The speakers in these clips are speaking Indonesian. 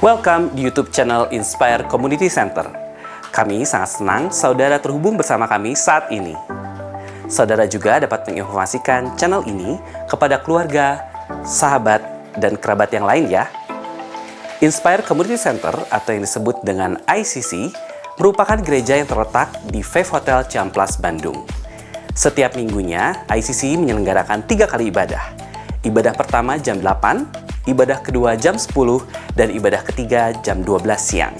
Welcome di YouTube channel Inspire Community Center. Kami sangat senang saudara terhubung bersama kami saat ini. Saudara juga dapat menginformasikan channel ini kepada keluarga, sahabat, dan kerabat yang lain ya. Inspire Community Center atau yang disebut dengan ICC merupakan gereja yang terletak di Faith Hotel Ciamplas, Bandung. Setiap minggunya, ICC menyelenggarakan 3 kali ibadah. Ibadah pertama jam 8, ibadah kedua jam 10, dan ibadah ketiga jam 12 siang.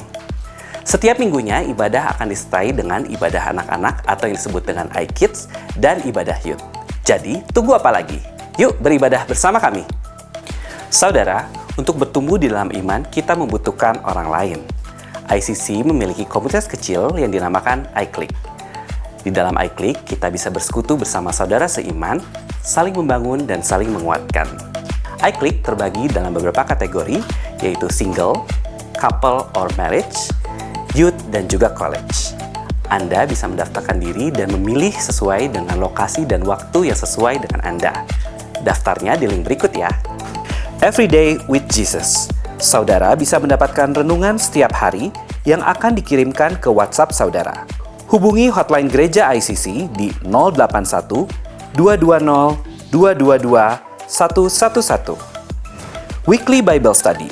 Setiap minggunya, ibadah akan disertai dengan ibadah anak-anak atau yang disebut dengan iKids dan ibadah youth. Jadi, tunggu apa lagi? Yuk beribadah bersama kami. Saudara, untuk bertumbuh di dalam iman, kita membutuhkan orang lain. ICC memiliki komunitas kecil yang dinamakan iClick. Di dalam iClick, kita bisa bersekutu bersama saudara seiman, saling membangun dan saling menguatkan. iClick terbagi dalam beberapa kategori, yaitu single, couple or marriage, youth, dan juga college. Anda bisa mendaftarkan diri dan memilih sesuai dengan lokasi dan waktu yang sesuai dengan Anda. Daftarnya di link berikut ya. Everyday with Jesus. Saudara bisa mendapatkan renungan setiap hari yang akan dikirimkan ke WhatsApp saudara. Hubungi hotline gereja ICC di 081 220 222 111. Weekly Bible Study.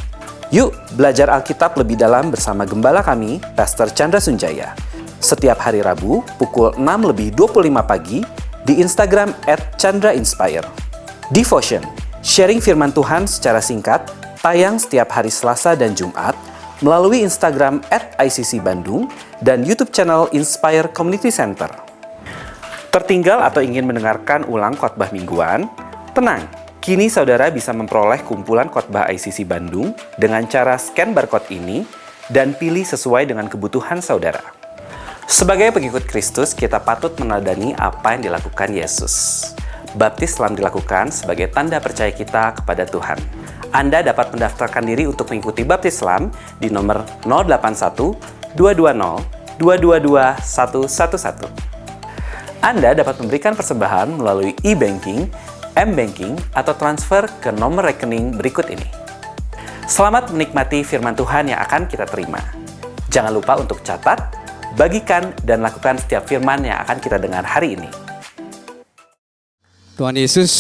Yuk belajar Alkitab lebih dalam bersama gembala kami, Pastor Chandra Sunjaya. Setiap hari Rabu pukul 6:25 pagi di Instagram @ChandraInspire. Devotion. Sharing firman Tuhan secara singkat, tayang setiap hari Selasa dan Jumat melalui Instagram @ICC Bandung dan YouTube channel Inspire Community Center. Tertinggal atau ingin mendengarkan ulang khotbah mingguan? Tenang, kini saudara bisa memperoleh kumpulan khotbah ICC Bandung dengan cara scan barcode ini dan pilih sesuai dengan kebutuhan saudara. Sebagai pengikut Kristus, kita patut meneladani apa yang dilakukan Yesus. Baptis telah dilakukan sebagai tanda percaya kita kepada Tuhan. Anda dapat mendaftarkan diri untuk mengikuti baptis Islam di nomor 081 220 222 111. Anda dapat memberikan persembahan melalui e-banking, m-banking, atau transfer ke nomor rekening berikut ini. Selamat menikmati firman Tuhan yang akan kita terima. Jangan lupa untuk catat, bagikan, dan lakukan setiap firman yang akan kita dengar hari ini. Tuhan Yesus,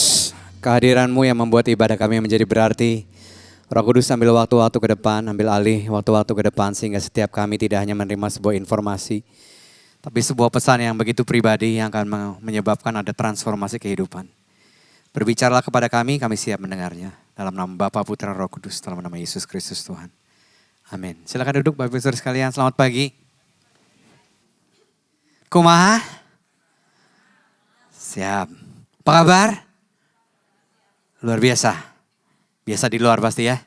kehadiran-Mu yang membuat ibadah kami menjadi berarti. Roh Kudus ambil waktu-waktu ke depan, ambil alih waktu-waktu ke depan sehingga setiap kami tidak hanya menerima sebuah informasi, tapi sebuah pesan yang begitu pribadi yang akan menyebabkan ada transformasi kehidupan. Berbicaralah kepada kami siap mendengarnya. Dalam nama Bapa, Putra, Roh Kudus, dalam nama Yesus Kristus Tuhan. Amin. Silakan duduk Bapak Ibu Saudara sekalian, selamat pagi. Kumaha? Siap. Apa kabar? Luar biasa. Biasa di luar pasti ya.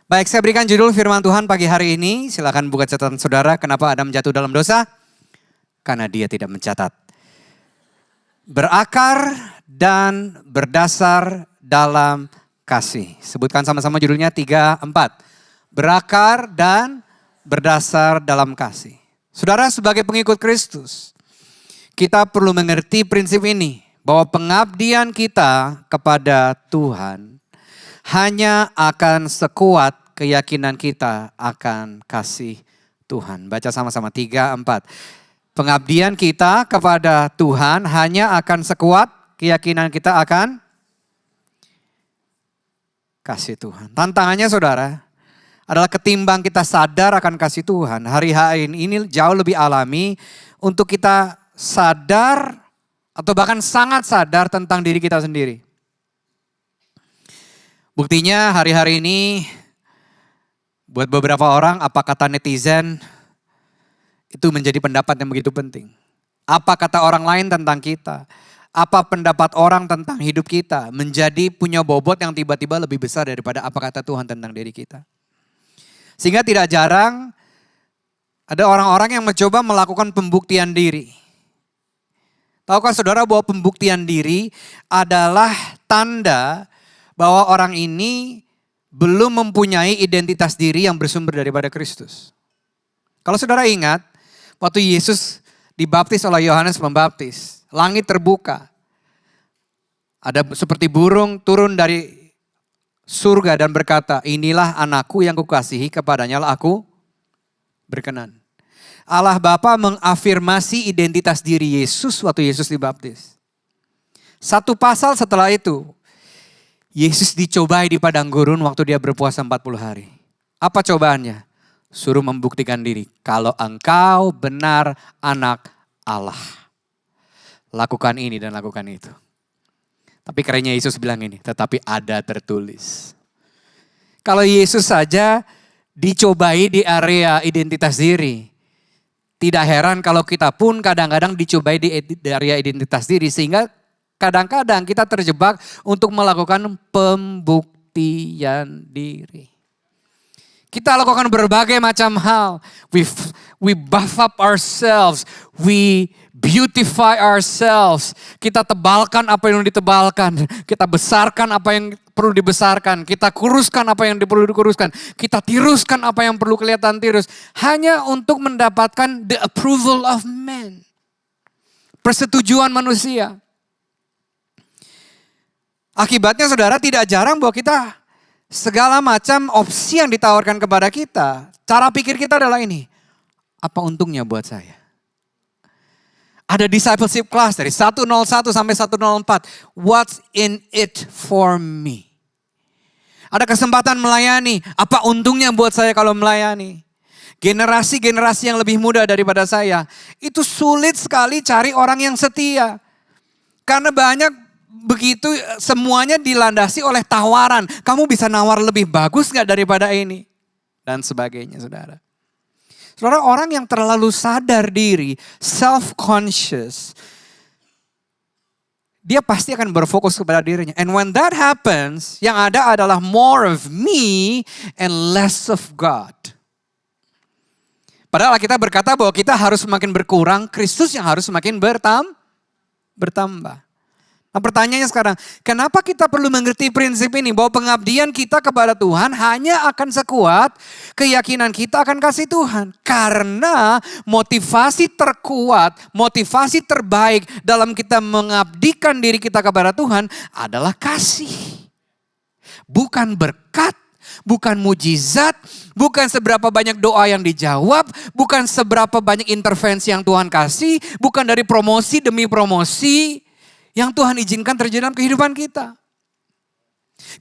Baik, saya berikan judul firman Tuhan pagi hari ini. Silakan buka catatan saudara. Kenapa Adam jatuh dalam dosa? Karena dia tidak mencatat. Berakar dan berdasar dalam kasih. Sebutkan sama-sama judulnya 3, 4. Berakar dan berdasar dalam kasih. Saudara, sebagai pengikut Kristus, kita perlu mengerti prinsip ini. Bahwa pengabdian kita kepada Tuhan hanya akan sekuat keyakinan kita akan kasih Tuhan. Baca sama-sama 3, 4. Pengabdian kita kepada Tuhan hanya akan sekuat keyakinan kita akan kasih Tuhan. Tantangannya saudara adalah ketimbang kita sadar akan kasih Tuhan. Hari ini jauh lebih alami untuk kita sadar atau bahkan sangat sadar tentang diri kita sendiri. Buktinya hari-hari ini buat beberapa orang apa kata netizen itu menjadi pendapat yang begitu penting. Apa kata orang lain tentang kita. Apa pendapat orang tentang hidup kita menjadi punya bobot yang tiba-tiba lebih besar daripada apa kata Tuhan tentang diri kita. Sehingga tidak jarang ada orang-orang yang mencoba melakukan pembuktian diri. Tahukah saudara bahwa pembuktian diri adalah tanda bahwa orang ini belum mempunyai identitas diri yang bersumber daripada Kristus. Kalau saudara ingat, waktu Yesus dibaptis oleh Yohanes Pembaptis, langit terbuka. Ada seperti burung turun dari surga dan berkata, inilah anakku yang kukasihi, kepadanya lah aku berkenan. Allah Bapa mengafirmasi identitas diri Yesus waktu Yesus dibaptis. Satu pasal setelah itu, Yesus dicobai di padang gurun waktu dia berpuasa 40 hari. Apa cobaannya? Suruh membuktikan diri. Kalau engkau benar anak Allah. Lakukan ini dan lakukan itu. Tapi kerennya Yesus bilang ini, tetapi ada tertulis. Kalau Yesus saja dicobai di area identitas diri. Tidak heran kalau kita pun kadang-kadang dicobai di area identitas diri. Sehingga kadang-kadang kita terjebak untuk melakukan pembuktian diri. Kita lakukan berbagai macam hal. We buff up ourselves. We beautify ourselves. Kita tebalkan apa yang ditebalkan. Kita besarkan apa yang perlu dibesarkan. Kita kuruskan apa yang perlu dikuruskan. Kita tiruskan apa yang perlu kelihatan tirus. Hanya untuk mendapatkan the approval of men. Persetujuan manusia. Akibatnya saudara tidak jarang bahwa kita segala macam opsi yang ditawarkan kepada kita. Cara pikir kita adalah ini. Apa untungnya buat saya? Ada discipleship class dari 101 sampai 104. What's in it for me? Ada kesempatan melayani. Apa untungnya buat saya kalau melayani? Generasi-generasi yang lebih muda daripada saya. Itu sulit sekali cari orang yang setia. Karena banyak begitu semuanya dilandasi oleh tawaran. Kamu bisa nawar lebih bagus gak daripada ini? Dan sebagainya saudara. Saudara, orang yang terlalu sadar diri, self-conscious, dia pasti akan berfokus kepada dirinya. And when that happens, yang ada adalah more of me and less of God. Padahal kita berkata bahwa kita harus semakin berkurang, Kristus yang harus semakin bertambah. Nah pertanyaannya sekarang, kenapa kita perlu mengerti prinsip ini? Bahwa pengabdian kita kepada Tuhan hanya akan sekuat keyakinan kita akan kasih Tuhan. Karena motivasi terkuat, motivasi terbaik dalam kita mengabdikan diri kita kepada Tuhan adalah kasih. Bukan berkat, bukan mujizat, bukan seberapa banyak doa yang dijawab, bukan seberapa banyak intervensi yang Tuhan kasih, bukan dari promosi demi promosi yang Tuhan izinkan terjadi dalam kehidupan kita.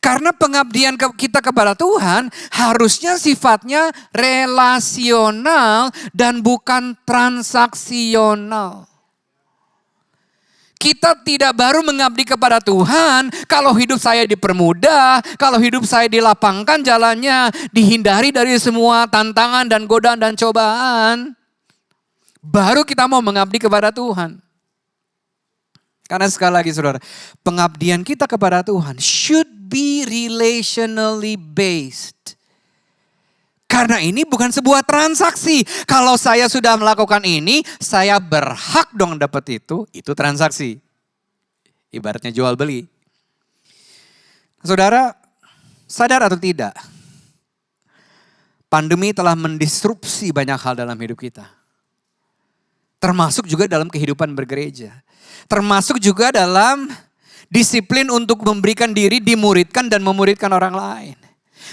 Karena pengabdian kita kepada Tuhan harusnya sifatnya relasional dan bukan transaksional. Kita tidak baru mengabdi kepada Tuhan kalau hidup saya dipermudah, kalau hidup saya dilapangkan jalannya, dihindari dari semua tantangan dan godaan dan cobaan. Baru kita mau mengabdi kepada Tuhan. Karena sekali lagi saudara, pengabdian kita kepada Tuhan should be relationally based. Karena ini bukan sebuah transaksi. Kalau saya sudah melakukan ini, saya berhak dong dapat itu transaksi. Ibaratnya jual beli. Saudara, sadar atau tidak? Pandemi telah mendisrupsi banyak hal dalam hidup kita. Termasuk juga dalam kehidupan bergereja. Termasuk juga dalam disiplin untuk memberikan diri, dimuridkan dan memuridkan orang lain.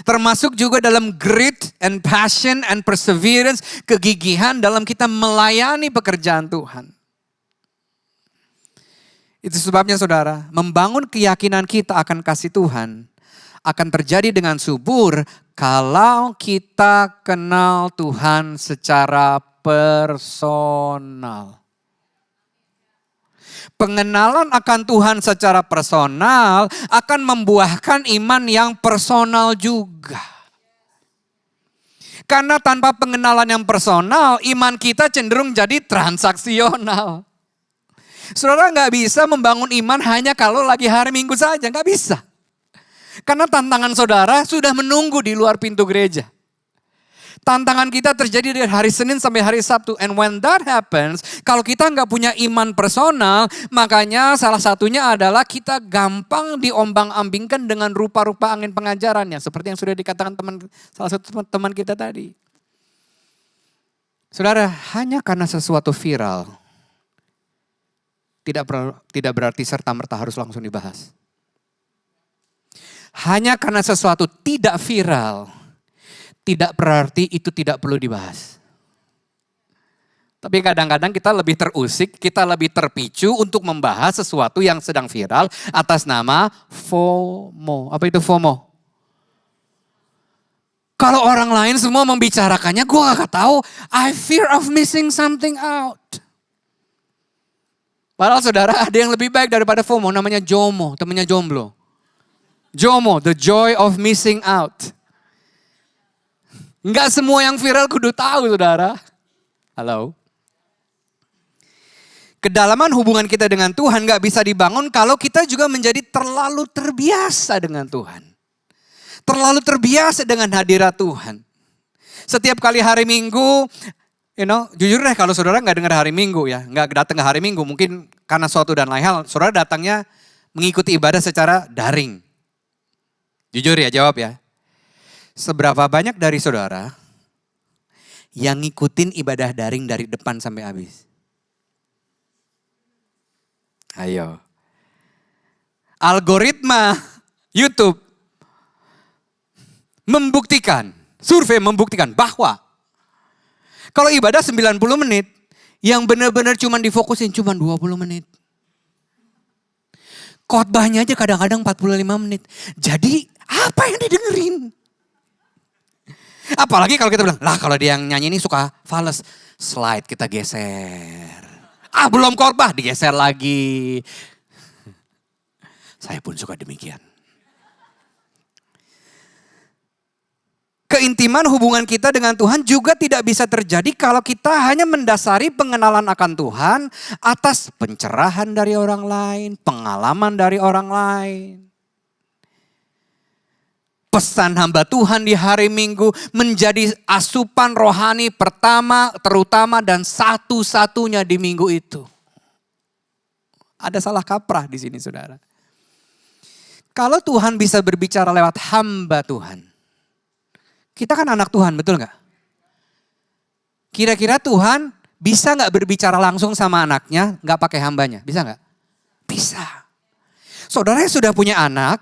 Termasuk juga dalam grit and passion and perseverance, kegigihan dalam kita melayani pekerjaan Tuhan. Itu sebabnya saudara, membangun keyakinan kita akan kasih Tuhan akan terjadi dengan subur kalau kita kenal Tuhan secara personal. Pengenalan akan Tuhan secara personal akan membuahkan iman yang personal juga. Karena tanpa pengenalan yang personal, iman kita cenderung jadi transaksional. Saudara gak bisa membangun iman hanya kalau lagi hari Minggu saja, gak bisa. Karena tantangan saudara sudah menunggu di luar pintu gereja. Tantangan kita terjadi dari hari Senin sampai hari Sabtu. And when that happens, kalau kita nggak punya iman personal, makanya salah satunya adalah kita gampang diombang-ambingkan dengan rupa-rupa angin pengajarannya. Seperti yang sudah dikatakan salah satu teman kita tadi. Saudara, hanya karena sesuatu viral, tidak berarti serta-merta harus langsung dibahas. Hanya karena sesuatu tidak viral, tidak berarti itu tidak perlu dibahas. Tapi kadang-kadang kita lebih terusik, kita lebih terpicu untuk membahas sesuatu yang sedang viral atas nama FOMO. Apa itu FOMO? Kalau orang lain semua membicarakannya, gue gak tahu. I fear of missing something out. Padahal saudara, ada yang lebih baik daripada FOMO, namanya JOMO, temannya jomblo. JOMO, the joy of missing out. Enggak semua yang viral kudu tahu, saudara. Halo? Kedalaman hubungan kita dengan Tuhan gak bisa dibangun kalau kita juga menjadi terlalu terbiasa dengan Tuhan. Terlalu terbiasa dengan hadirat Tuhan. Setiap kali hari Minggu, jujur deh kalau saudara gak dengar hari Minggu ya, gak datang ke hari Minggu, mungkin karena suatu dan lain hal, saudara datangnya mengikuti ibadah secara daring. Jujur ya, jawab ya. Seberapa banyak dari saudara yang ngikutin ibadah daring dari depan sampai habis? Ayo. Algoritma YouTube membuktikan, survei membuktikan bahwa kalau ibadah 90 menit, yang benar-benar cuma difokusin cuma 20 menit. Khotbahnya aja kadang-kadang 45 menit. Jadi apa yang didengerin? Apalagi kalau kita bilang, lah kalau dia yang nyanyi ini suka fales, slide kita geser. Belum khotbah, digeser lagi. Saya pun suka demikian. Keintiman hubungan kita dengan Tuhan juga tidak bisa terjadi kalau kita hanya mendasari pengenalan akan Tuhan atas pencerahan dari orang lain, pengalaman dari orang lain. Pesan hamba Tuhan di hari Minggu menjadi asupan rohani pertama, terutama dan satu-satunya di minggu itu. Ada salah kaprah di sini saudara. Kalau Tuhan bisa berbicara lewat hamba Tuhan. Kita kan anak Tuhan, betul gak? Kira-kira Tuhan bisa gak berbicara langsung sama anaknya, gak pakai hambanya? Bisa gak? Bisa. Saudara yang sudah punya anak,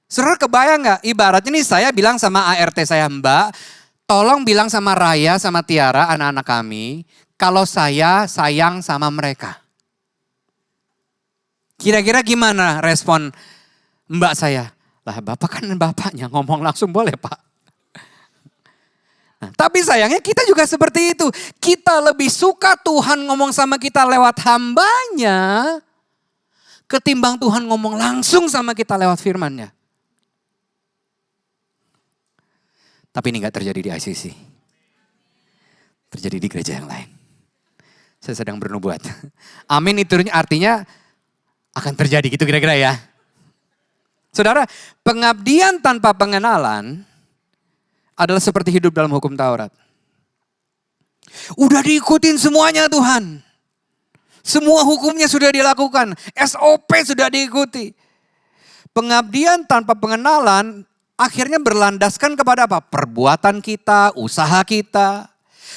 saudara kebayang gak? Ibaratnya nih saya bilang sama ART saya, Mbak, tolong bilang sama Raya, sama Tiara, anak-anak kami, kalau saya sayang sama mereka. Kira-kira gimana respon Mbak saya? Lah Bapak kan bapaknya, ngomong langsung boleh Pak. Nah, tapi sayangnya kita juga seperti itu. Kita lebih suka Tuhan ngomong sama kita lewat hambanya, ketimbang Tuhan ngomong langsung sama kita lewat firman-Nya. Tapi ini gak terjadi di ICC. Terjadi di gereja yang lain. Saya sedang bernubuat. Amin itu artinya akan terjadi gitu kira-kira ya. Saudara, pengabdian tanpa pengenalan adalah seperti hidup dalam hukum Taurat. Udah diikutin semuanya Tuhan. Semua hukumnya sudah dilakukan. SOP sudah diikuti. Pengabdian tanpa pengenalan akhirnya berlandaskan kepada apa? Perbuatan kita, usaha kita.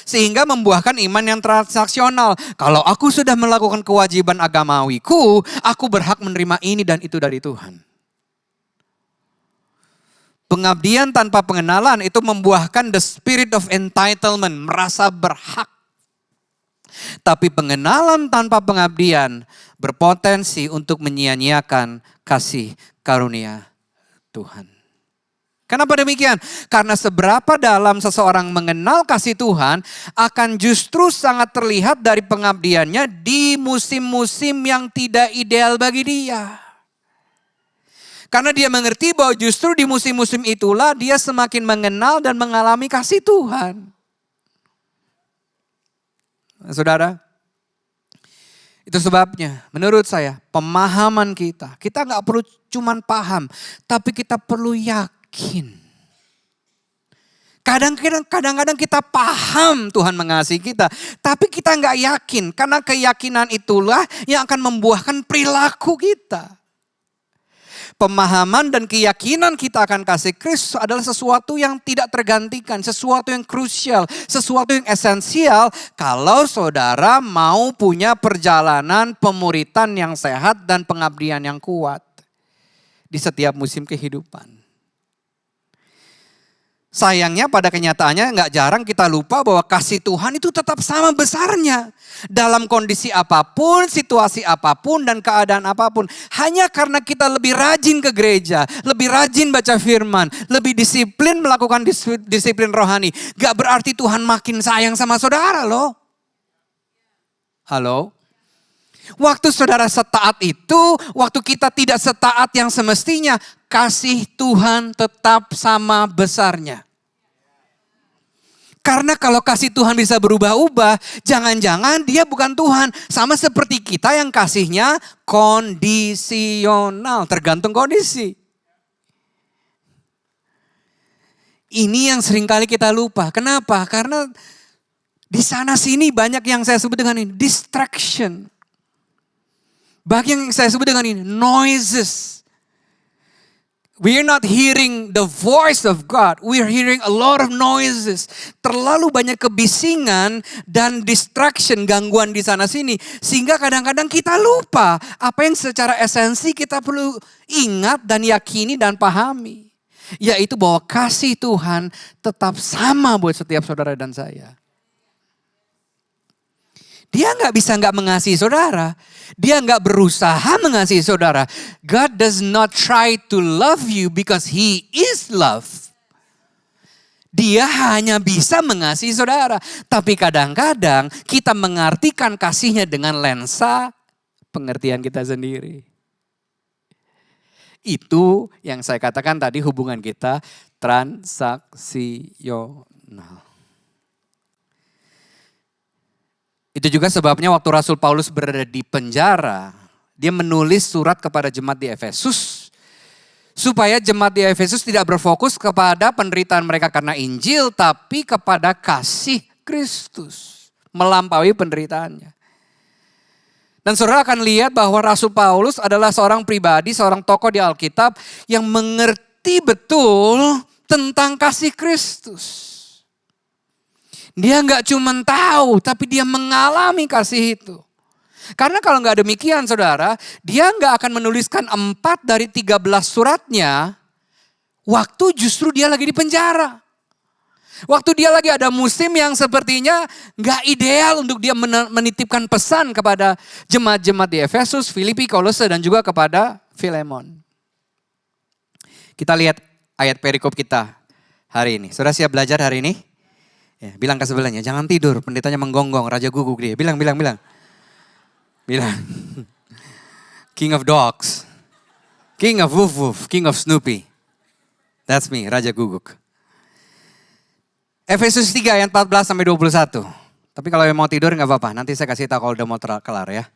Sehingga membuahkan iman yang transaksional. Kalau aku sudah melakukan kewajiban agamawiku, aku berhak menerima ini dan itu dari Tuhan. Pengabdian tanpa pengenalan itu membuahkan the spirit of entitlement, merasa berhak. Tapi pengenalan tanpa pengabdian berpotensi untuk menyia-nyiakan kasih karunia Tuhan. Kenapa demikian? Karena seberapa dalam seseorang mengenal kasih Tuhan akan justru sangat terlihat dari pengabdiannya di musim-musim yang tidak ideal bagi dia. Karena dia mengerti bahwa justru di musim-musim itulah dia semakin mengenal dan mengalami kasih Tuhan. Saudara, itu sebabnya menurut saya pemahaman kita gak perlu cuman paham, tapi kita perlu yakin. Kadang-kadang kita paham Tuhan mengasihi kita, tapi kita gak yakin. Karena keyakinan itulah yang akan membuahkan perilaku kita. Pemahaman dan keyakinan kita akan kasih Kristus adalah sesuatu yang tidak tergantikan, sesuatu yang krusial, sesuatu yang esensial kalau saudara mau punya perjalanan pemuritan yang sehat dan pengabdian yang kuat. di setiap musim kehidupan. Sayangnya pada kenyataannya nggak jarang kita lupa bahwa kasih Tuhan itu tetap sama besarnya. Dalam kondisi apapun, situasi apapun, dan keadaan apapun. Hanya karena kita lebih rajin ke gereja, lebih rajin baca firman, lebih disiplin melakukan disiplin rohani. Gak berarti Tuhan makin sayang sama saudara loh. Halo? Waktu saudara setaat itu, waktu kita tidak setaat yang semestinya, kasih Tuhan tetap sama besarnya. Karena kalau kasih Tuhan bisa berubah-ubah, jangan-jangan dia bukan Tuhan. Sama seperti kita yang kasihnya kondisional, tergantung kondisi. Ini yang seringkali kita lupa. Kenapa? Karena di sana sini banyak yang saya sebut dengan ini, distraction. Banyak yang saya sebut dengan ini, noises. We are not hearing the voice of God. We are hearing a lot of noises. Terlalu banyak kebisingan dan distraction, gangguan di sana sini. Sehingga kadang-kadang kita lupa apa yang secara esensi kita perlu ingat dan yakini dan pahami. Yaitu bahwa kasih Tuhan tetap sama buat setiap saudara dan saya. Dia nggak bisa nggak mengasihi saudara. Dia nggak berusaha mengasihi saudara. God does not try to love you because He is love. Dia hanya bisa mengasihi saudara. Tapi kadang-kadang kita mengartikan kasihnya dengan lensa pengertian kita sendiri. Itu yang saya katakan tadi hubungan kita transaksional. Itu juga sebabnya waktu Rasul Paulus berada di penjara, dia menulis surat kepada jemaat di Efesus. Supaya jemaat di Efesus tidak berfokus kepada penderitaan mereka karena Injil, tapi kepada kasih Kristus melampaui penderitaannya. Dan saudara akan lihat bahwa Rasul Paulus adalah seorang pribadi, seorang tokoh di Alkitab yang mengerti betul tentang kasih Kristus. Dia nggak cuma tahu, tapi dia mengalami kasih itu. Karena kalau nggak demikian saudara, dia nggak akan menuliskan 4 dari 13 suratnya, waktu justru dia lagi di penjara. Waktu dia lagi ada musim yang sepertinya nggak ideal untuk dia menitipkan pesan kepada jemaat-jemaat di Efesus, Filipi, Kolose, dan juga kepada Filemon. Kita lihat ayat perikop kita hari ini. Saudara siap belajar hari ini? Ya, bilang ke sebelahnya, jangan tidur, pendetanya menggonggong, raja guguk dia. Bilang. Bilang. King of dogs. King of woof woof, king of Snoopy. That's me, raja guguk. Efesus 3 ayat 14 sampai 21. Tapi kalau yang mau tidur gak apa-apa, nanti saya kasih tahu kalau udah mau kelar ya.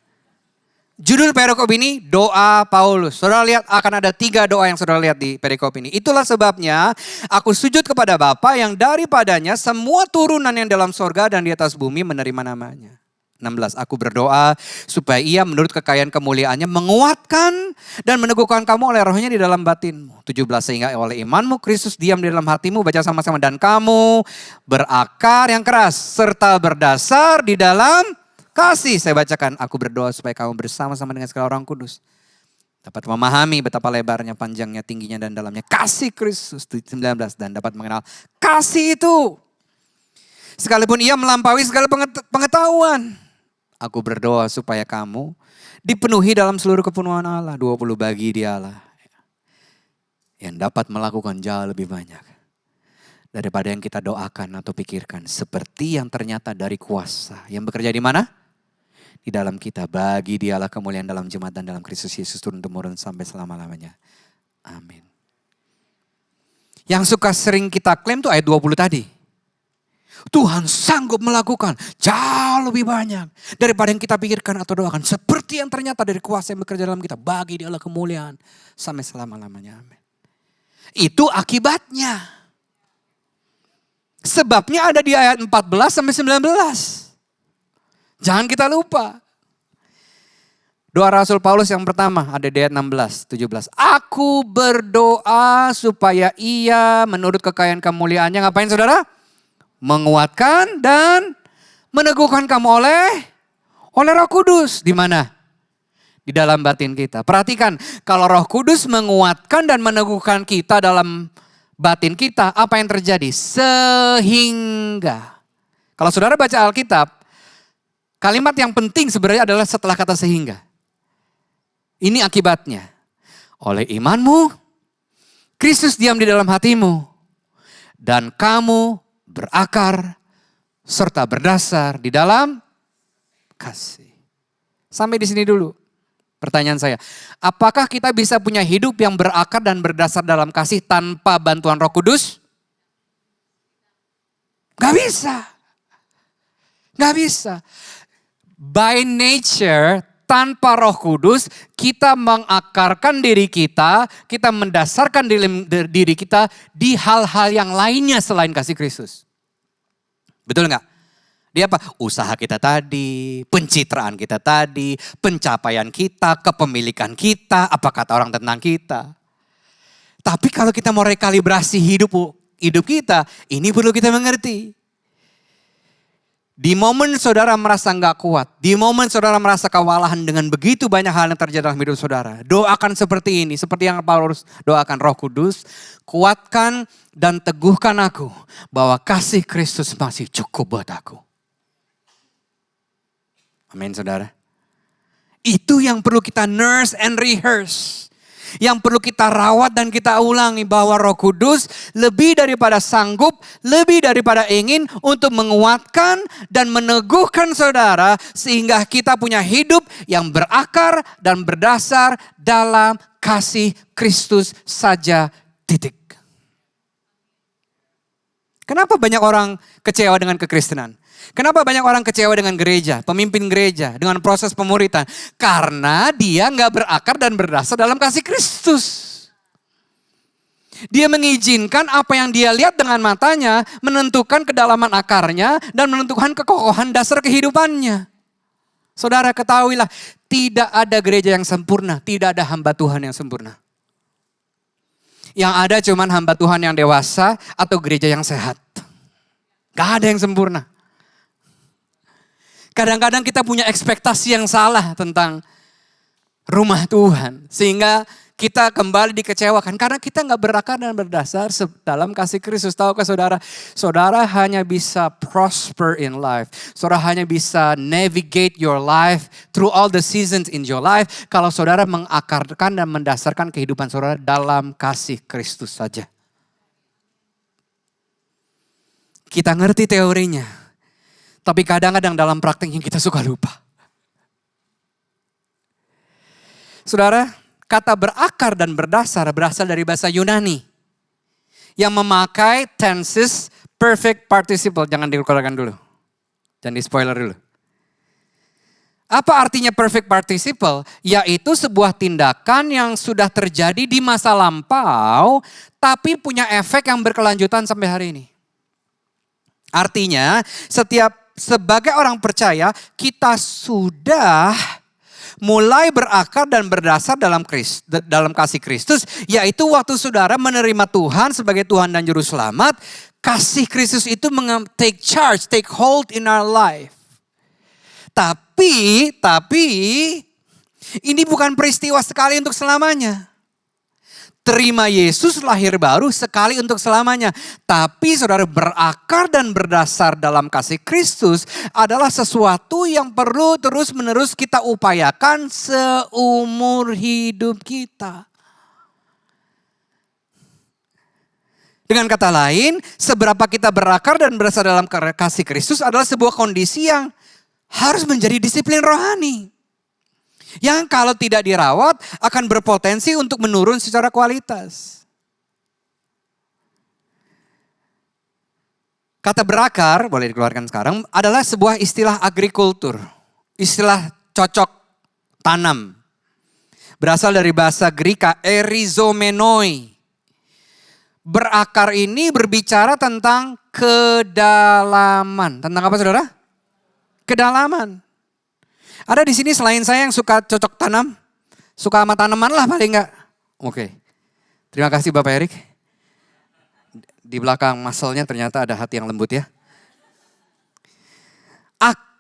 Judul perikop ini doa Paulus. Saudara lihat akan ada 3 doa yang saudara lihat di perikop ini. Itulah sebabnya aku sujud kepada Bapa yang daripadanya semua turunan yang dalam sorga dan di atas bumi menerima namanya. 16. Aku berdoa supaya ia menurut kekayaan kemuliaannya menguatkan dan meneguhkan kamu oleh rohnya di dalam batinmu. 17. Sehingga oleh imanmu Kristus diam di dalam hatimu, baca sama-sama, dan kamu berakar yang keras serta berdasar di dalam kasih. Saya bacakan, aku berdoa supaya kamu bersama-sama dengan segala orang kudus dapat memahami betapa lebarnya, panjangnya, tingginya, dan dalamnya kasih Kristus. 19. Dan dapat mengenal kasih itu sekalipun ia melampaui segala pengetahuan. Aku berdoa supaya kamu dipenuhi dalam seluruh kepenuhan Allah. 20. Bagi Dialah yang dapat melakukan jauh lebih banyak daripada yang kita doakan atau pikirkan, seperti yang ternyata dari kuasa yang bekerja di mana? Di dalam kita. Bagi Dialah kemuliaan dalam jemaat dan dalam Kristus Yesus turun-temurun sampai selama-lamanya. Amin. Yang suka sering kita klaim tuh ayat 20 tadi. Tuhan sanggup melakukan jauh lebih banyak daripada yang kita pikirkan atau doakan. Seperti yang ternyata dari kuasa yang bekerja dalam kita. Bagi Dialah kemuliaan sampai selama-lamanya. Amin. Itu akibatnya. Sebabnya ada di ayat 14 sampai 19. Jangan kita lupa. Doa Rasul Paulus yang pertama ada di ayat 16, 17. Aku berdoa supaya ia menurut kekayaan kemuliaannya, ngapain saudara? Menguatkan dan meneguhkan kamu oleh Roh Kudus. Di mana? di dalam batin kita. Perhatikan, kalau Roh Kudus menguatkan dan meneguhkan kita dalam batin kita, apa yang terjadi? Sehingga. Kalau saudara baca Alkitab, kalimat yang penting sebenarnya adalah setelah kata sehingga. Ini akibatnya. Oleh imanmu, Kristus diam di dalam hatimu. Dan kamu berakar serta berdasar di dalam kasih. Sampai di sini dulu. Pertanyaan saya, apakah kita bisa punya hidup yang berakar dan berdasar dalam kasih tanpa bantuan Roh Kudus? Gak bisa. Gak bisa. By nature, tanpa Roh Kudus, kita mengakarkan diri kita mendasarkan diri kita di hal-hal yang lainnya selain kasih Kristus. Betul gak? Dia apa? Usaha kita tadi, pencitraan kita tadi, pencapaian kita, kepemilikan kita, apa kata orang tentang kita. Tapi kalau kita mau rekalibrasi hidup kita, ini perlu kita mengerti. Di momen saudara merasa gak kuat, di momen saudara merasa kewalahan dengan begitu banyak hal yang terjadi dalam hidup saudara. Doakan seperti ini, seperti yang Paulus doakan, Roh Kudus, kuatkan dan teguhkan aku bahwa kasih Kristus masih cukup buat aku. Amin saudara. Itu yang perlu kita nurse and rehearse. Yang perlu kita rawat dan kita ulangi bahwa Roh Kudus lebih daripada sanggup, lebih daripada ingin untuk menguatkan dan meneguhkan saudara sehingga kita punya hidup yang berakar dan berdasar dalam kasih Kristus saja, titik. Kenapa banyak orang kecewa dengan kekristenan? Kenapa banyak orang kecewa dengan gereja, pemimpin gereja, dengan proses pemuritan? Karena dia gak berakar dan berdasar dalam kasih Kristus. Dia mengizinkan apa yang dia lihat dengan matanya, menentukan kedalaman akarnya, dan menentukan kekokohan dasar kehidupannya. Saudara ketahuilah, tidak ada gereja yang sempurna, tidak ada hamba Tuhan yang sempurna. Yang ada cuman hamba Tuhan yang dewasa atau gereja yang sehat. Gak ada yang sempurna. Kadang-kadang kita punya ekspektasi yang salah tentang rumah Tuhan. Sehingga kita kembali dikecewakan. Karena kita gak berakar dan berdasar dalam kasih Kristus. Tahukah saudara? Saudara hanya bisa prosper in life. Saudara hanya bisa navigate your life through all the seasons in your life. Kalau saudara mengakarkan dan mendasarkan kehidupan saudara dalam kasih Kristus saja. Kita ngerti teorinya. Tapi kadang-kadang dalam praktiknya kita suka lupa. Saudara, kata berakar dan berdasar berasal dari bahasa Yunani. Yang memakai tenses perfect participle. Jangan dikeluarkan dulu. Jangan di spoiler dulu. Apa artinya perfect participle? Yaitu sebuah tindakan yang sudah terjadi di masa lampau. Tapi punya efek yang berkelanjutan sampai hari ini. Artinya sebagai orang percaya, kita sudah mulai berakar dan berdasar dalam kasih Kristus. Yaitu waktu saudara menerima Tuhan sebagai Tuhan dan Juru Selamat. Kasih Kristus itu take hold in our life. Tapi ini bukan peristiwa sekali untuk selamanya. Terima Yesus lahir baru sekali untuk selamanya. Tapi saudara, berakar dan berdasar dalam kasih Kristus adalah sesuatu yang perlu terus-menerus kita upayakan seumur hidup kita. Dengan kata lain, seberapa kita berakar dan berdasar dalam kasih Kristus adalah sebuah kondisi yang harus menjadi disiplin rohani. Yang kalau tidak dirawat akan berpotensi untuk menurun secara kualitas. Kata berakar, boleh dikeluarkan sekarang, adalah sebuah istilah agrikultur. Istilah cocok tanam. Berasal dari bahasa Greka erizomenoi. Berakar ini berbicara tentang kedalaman. Tentang apa saudara? Kedalaman. Ada di sini selain saya yang suka cocok tanam, suka sama tanaman lah paling enggak. Oke. Terima kasih Bapak Erik. Di belakang muscle-nya ternyata ada hati yang lembut ya.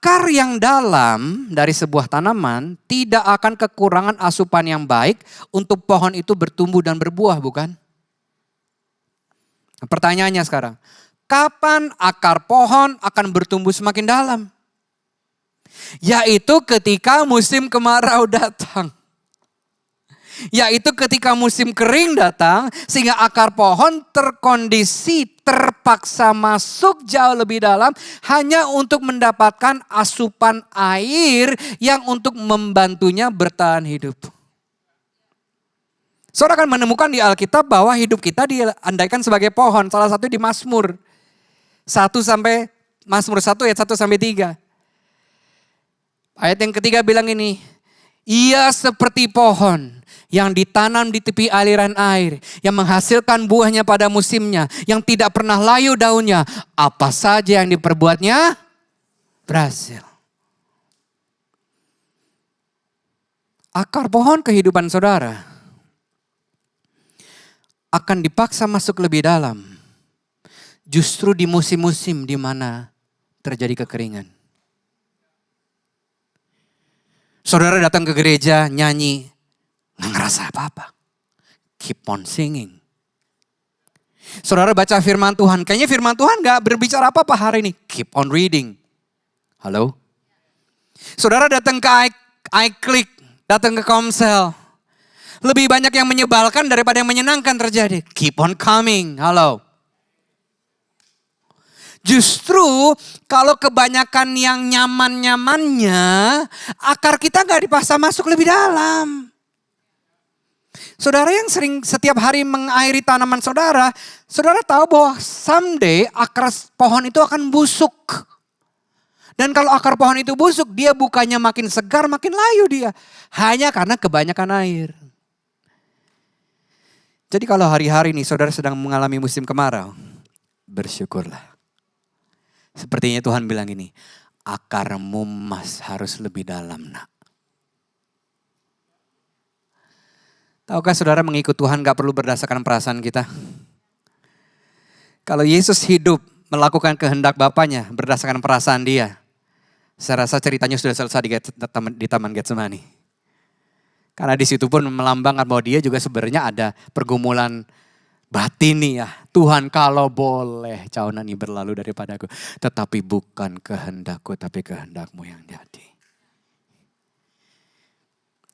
Akar yang dalam dari sebuah tanaman tidak akan kekurangan asupan yang baik untuk pohon itu bertumbuh dan berbuah, bukan? Pertanyaannya sekarang, kapan akar pohon akan bertumbuh semakin dalam? Yaitu ketika musim kemarau datang. Yaitu ketika musim kering datang, sehingga akar pohon terkondisi, terpaksa masuk jauh lebih dalam hanya untuk mendapatkan asupan air yang untuk membantunya bertahan hidup. Saudara akan menemukan di Alkitab bahwa hidup kita diandaikan sebagai pohon. Salah satu di Mazmur 1 ayat 1 sampai 3. Ayat yang ketiga bilang ini, ia seperti pohon yang ditanam di tepi aliran air, yang menghasilkan buahnya pada musimnya, yang tidak pernah layu daunnya. Apa saja yang diperbuatnya berhasil. Akar pohon kehidupan saudara akan dipaksa masuk lebih dalam. Justru di musim-musim di mana terjadi kekeringan. Saudara datang ke gereja nyanyi, nggak ngerasa apa-apa. Keep on singing. Saudara baca firman Tuhan, kayaknya firman Tuhan gak berbicara apa-apa hari ini. Keep on reading. Halo? Saudara datang ke iClick, datang ke Komsel. Lebih banyak yang menyebalkan daripada yang menyenangkan terjadi. Keep on coming. Halo? Justru kalau kebanyakan yang nyaman-nyamannya, akar kita gak dipaksa masuk lebih dalam. Saudara yang sering setiap hari mengairi tanaman saudara, saudara tahu bahwa someday akar pohon itu akan busuk. Dan kalau akar pohon itu busuk, dia bukannya makin segar, makin layu dia. Hanya karena kebanyakan air. Jadi kalau hari-hari ini saudara sedang mengalami musim kemarau, bersyukurlah. Sepertinya Tuhan bilang ini, akarmu harus lebih dalam nak. Tahukah saudara mengikut Tuhan gak perlu berdasarkan perasaan kita? Kalau Yesus hidup melakukan kehendak Bapaknya berdasarkan perasaan dia. Saya rasa ceritanya sudah selesai di Taman Getsemani. Karena di situ pun melambangkan bahwa dia juga sebenarnya ada pergumulan batini ya. Tuhan kalau boleh caunan ini berlalu daripadaku. Tetapi bukan kehendakku tapi kehendakmu yang jadi.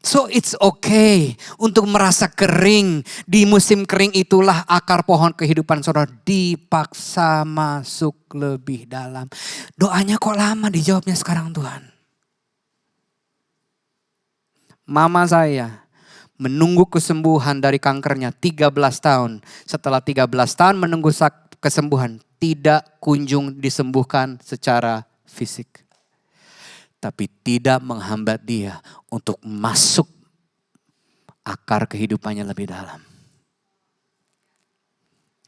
So it's okay untuk merasa kering. Di musim kering itulah akar pohon kehidupan saudara dipaksa masuk lebih dalam. Doanya kok lama dijawabnya sekarang Tuhan. Mama saya menunggu kesembuhan dari kankernya 13 tahun. Setelah 13 tahun menunggu kesembuhan, tidak kunjung disembuhkan secara fisik. Tapi tidak menghambat dia untuk masuk akar kehidupannya lebih dalam.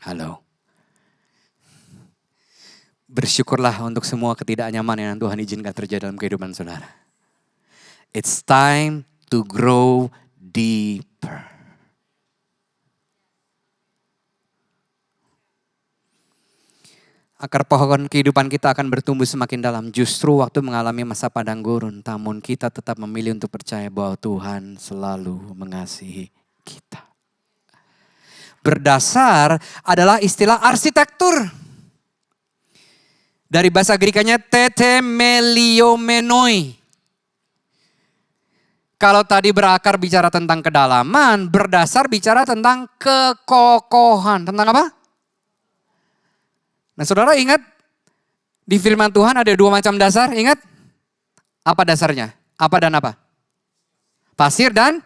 Halo. Bersyukurlah untuk semua ketidaknyamanan yang Tuhan izinkan terjadi dalam kehidupan saudara. It's time to grow deeper. Akar pohon kehidupan kita akan bertumbuh semakin dalam justru waktu mengalami masa padang gurun. Namun kita tetap memilih untuk percaya bahwa Tuhan selalu mengasihi kita. Berdasar adalah istilah arsitektur. Dari bahasa Grekanya tetemelioumenoi. Kalau tadi berakar bicara tentang kedalaman, berdasar bicara tentang kekokohan. Tentang apa? Nah saudara ingat, di firman Tuhan ada 2 macam dasar, ingat? Apa dasarnya? Apa dan apa? Pasir dan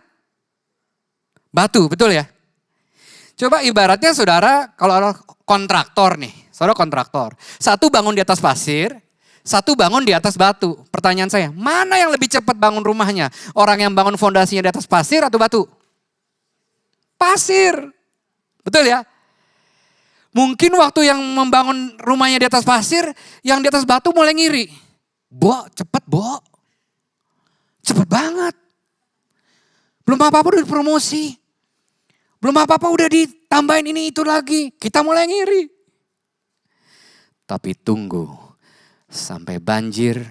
batu, betul ya? Coba ibaratnya saudara, kalau kontraktor nih, saudara kontraktor. Satu bangun di atas pasir, satu bangun di atas batu. Pertanyaan saya, mana yang lebih cepat bangun rumahnya? Orang yang bangun fondasinya di atas pasir atau batu? Pasir. Betul ya? Mungkin waktu yang membangun rumahnya di atas pasir, yang di atas batu mulai ngiri. Bo, cepet Bo. Cepet banget. Belum apa-apa udah dipromosi. Belum apa-apa udah ditambahin ini itu lagi. Kita mulai ngiri. Tapi tunggu sampai banjir,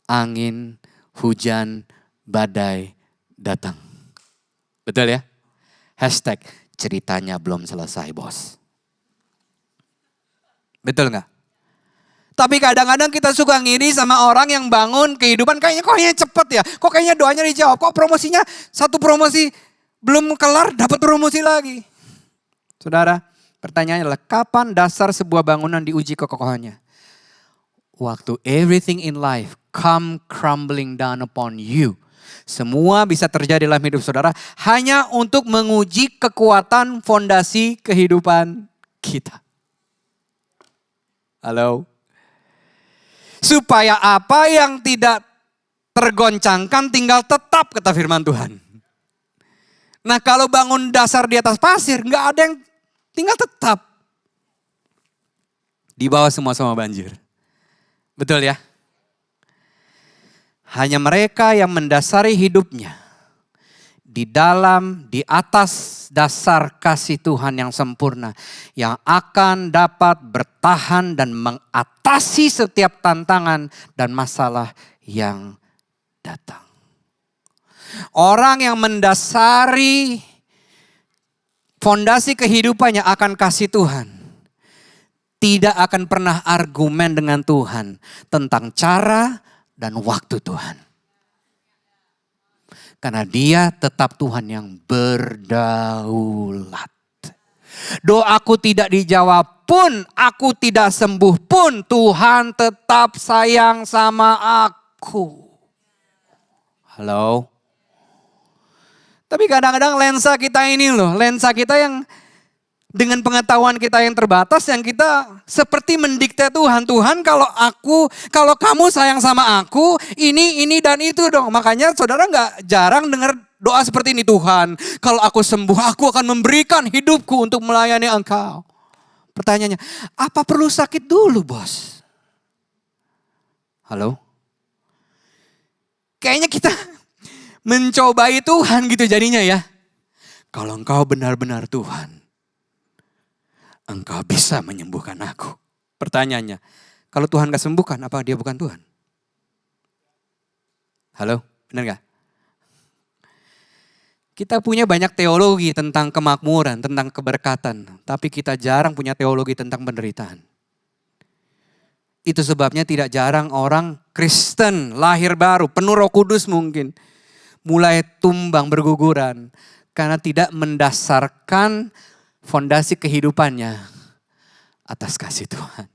angin, hujan, badai datang. Betul ya? Hashtag ceritanya belum selesai bos. Betul nggak? Tapi kadang-kadang kita suka ngiri sama orang yang bangun kehidupan kayaknya cepet ya. Kok kayaknya doanya dijawab. Kok promosinya satu promosi belum kelar dapat promosi lagi. Saudara, pertanyaannya adalah kapan dasar sebuah bangunan diuji kekokohannya? Waktu everything in life come crumbling down upon you. Semua bisa terjadi dalam hidup saudara hanya untuk menguji kekuatan fondasi kehidupan kita. Halo? Supaya apa yang tidak tergoncangkan tinggal tetap, kata firman Tuhan. Nah kalau bangun dasar di atas pasir, nggak ada yang tinggal tetap. Di bawah semua banjir. Betul ya? Hanya mereka yang mendasari hidupnya di atas dasar kasih Tuhan yang sempurna, yang akan dapat bertahan dan mengatasi setiap tantangan dan masalah yang datang. Orang yang mendasari fondasi kehidupannya akan kasih Tuhan, tidak akan pernah argumen dengan Tuhan tentang cara dan waktu Tuhan. Karena dia tetap Tuhan yang berdaulat. Doaku tidak dijawab pun, aku tidak sembuh pun, Tuhan tetap sayang sama aku. Halo? Tapi kadang-kadang lensa kita ini loh, lensa kita yang dengan pengetahuan kita yang terbatas, yang kita seperti mendikte Tuhan. Tuhan kalau kamu sayang sama aku, ini dan itu dong. Makanya saudara gak jarang dengar doa seperti ini. Tuhan, kalau aku sembuh, aku akan memberikan hidupku untuk melayani Engkau. Pertanyaannya, apa perlu sakit dulu bos? Halo? Kayaknya kita mencobai Tuhan gitu jadinya ya. Kalau Engkau benar-benar Tuhan, Engkau bisa menyembuhkan aku. Pertanyaannya, kalau Tuhan gak sembuhkan, apa dia bukan Tuhan? Halo, benar gak? Kita punya banyak teologi tentang kemakmuran, tentang keberkatan. Tapi kita jarang punya teologi tentang penderitaan. Itu sebabnya tidak jarang orang Kristen, lahir baru, penuh Roh Kudus mungkin, mulai tumbang berguguran. Karena tidak mendasarkan fondasi kehidupannya atas kasih Tuhan.